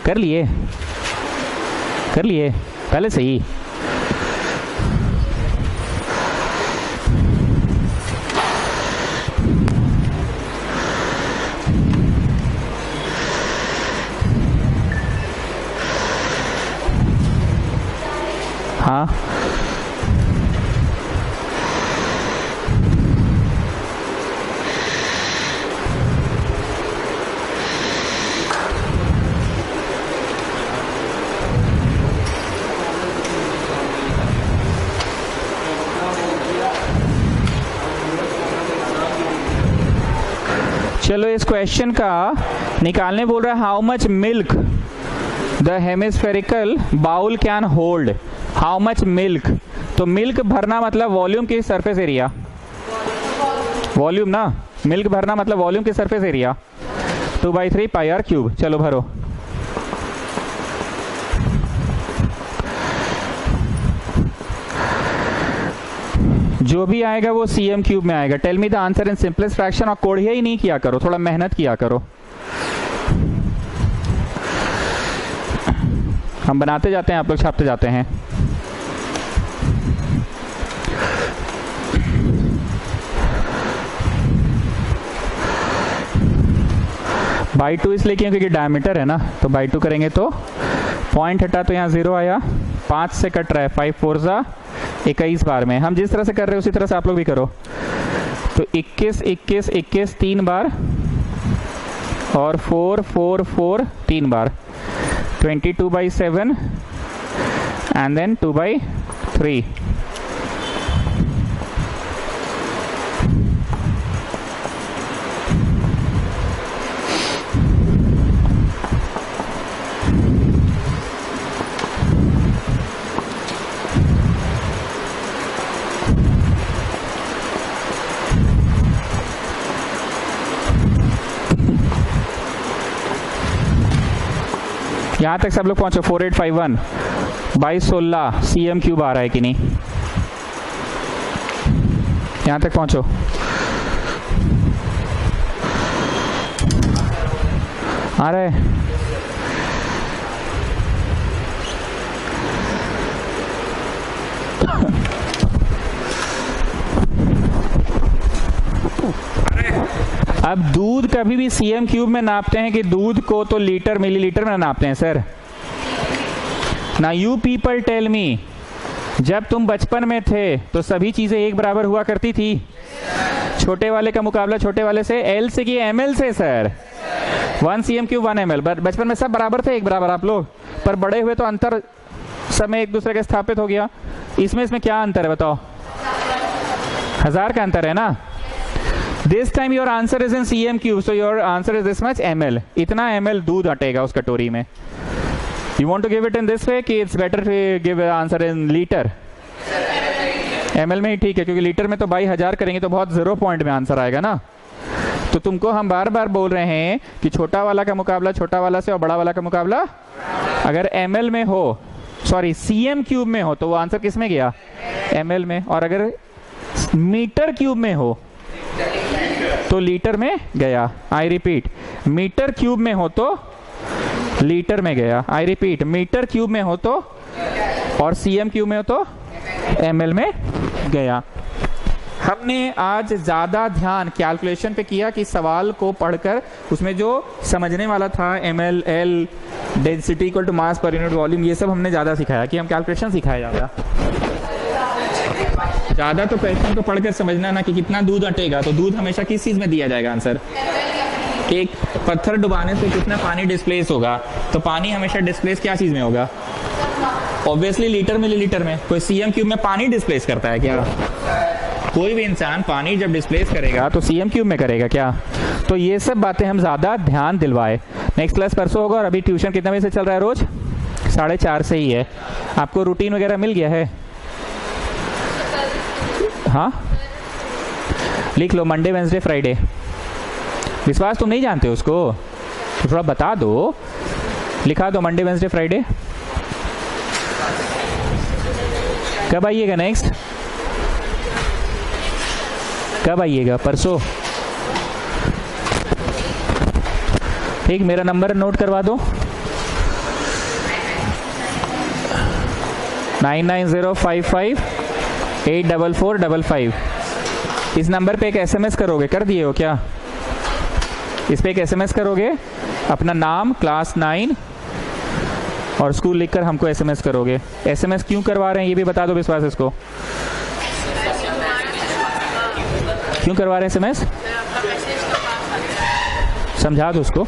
कर लिए, कर लिए पहले से ही। चलो इस क्वेश्चन का निकालने बोल रहा है how much milk the hemispherical bowl can hold. How much milk, तो मिल्क भरना मतलब वॉल्यूम की सरफेस एरिया, वॉल्यूम ना, मिल्क भरना मतलब वॉल्यूम की surface area 2/3 pi R cube. चलो भरो। जो भी आएगा वो cm क्यूब में आएगा। Tell me the answer in simplest fraction. और कोढ़िया ही नहीं किया करो, थोड़ा मेहनत किया करो। हम बनाते जाते हैं, आप लोग छापते जाते हैं। बाई 2 इसलिए क्योंकि डायमीटर है ना, तो बाई 2 करेंगे तो पॉइंट हटा तो यहाँ 0 आया, 5 से कट रहा है, 5 4 जा 21 बार में। हम जिस तरह से कर रहे हैं उसी तरह से आप लोग भी करो। तो 21 21 21 3 बार और 4 4 4 3 बार, 22/7 एंड देन 2/3। यहां तक सब लोग पहुंचो। 4851 2216 cm क्यूब आ रहा है कि नहीं, यहां तक पहुंचो। आ रहा है? अब दूध कभी भी cm क्यूब में नापते हैं कि दूध को तो लीटर मिलीलीटर में नापते हैं सर। ना यू पीपल टेल मी, जब तुम बचपन में थे तो सभी चीजें एक बराबर हुआ करती थी। छोटे वाले का मुकाबला छोटे वाले से एल से कि एमएल से सर। 1 cm cube 1 ml। बचपन में सब बराबर थे, एक बराबर आप लोग, पर बड़े हुए तो अंतर समय एक दूसरे के स्थापित हो गया। इसमें क्या अंतर है बताओ? 1000 का अंतर है ना। This time your answer is in cm cube, so your answer is this much ml। इतना ml दूध हटेगा उस कटोरी में। You want to give it in this way कि it's better to give an answer in liter? ml में ही ठीक है, क्योंकि लीटर में तो 1000 करेंगे तो बहुत 0 पॉइंट में आंसर आएगा ना। तो तुमको हम बार बार बोल रहे हैं कि छोटा वाला का मुकाबला छोटा वाला से और बड़ा वाला का मुकाबला अगर ml में हो, सॉरी cm क्यूब में हो, तो वो आंसर किस में गया? ml में। और अगर मीटर क्यूब में हो तो लीटर में गया। आई रिपीट, मीटर क्यूब में हो तो लीटर में गया। आई रिपीट, मीटर क्यूब में हो तो, और cm क्यूब में हो तो ml में गया। हमने आज ज्यादा ध्यान कैलकुलेशन पे किया कि सवाल को पढ़कर उसमें जो समझने वाला था ml, l, density equal to mass per unit volume, ये सब हमने ज्यादा सिखाया कि हम कैलकुलेशन सिखाया ज्यादा। तो क्वेश्चन को पढ़कर समझना ना कि कितना दूध हटेगा। तो दूध हमेशा किस चीज में दिया जाएगा आंसर? एक पत्थर डुबाने से कितना पानी डिस्प्लेस होगा, तो पानी हमेशा डिस्प्लेस क्या चीज में होगा? ऑब्वियसली लीटर मिलीलीटर में। कोई cm क्यूब में पानी डिस्प्लेस करता है क्या? कोई भी इंसान पानी जब डिस्प्लेस करेगा तो cm क्यूब में करेगा क्या? तो ये सब बातें हम ज्यादा ध्यान दिलवाए। नेक्स्ट क्लास परसों होगा। और अभी ट्यूशन कितने बजे से चल रहा है? रोज 4:30 से ही है। आपको रूटीन वगैरह मिल गया है? हाँ, लिख लो मंडे वेंसडे फ्राइडे। विश्वास तुम नहीं जानते उसको तो थोड़ा बता दो, लिखा दो मंडे वेंसडे फ्राइडे। कब आइएगा नेक्स्ट? कब आइएगा? परसों। ठीक, मेरा नंबर नोट करवा दो, 9905584455। इस नंबर पे एक एसएमएस करोगे, कर दिए हो क्या? इस पे एक एसएमएस करोगे, अपना नाम, क्लास 9 और स्कूल लिखकर हमको एसएमएस करोगे। एसएमएस क्यों करवा रहे हैं ये भी बता दो विश्वास इसको, क्यों करवा रहे हैं एसएमएस, समझा दो उसको।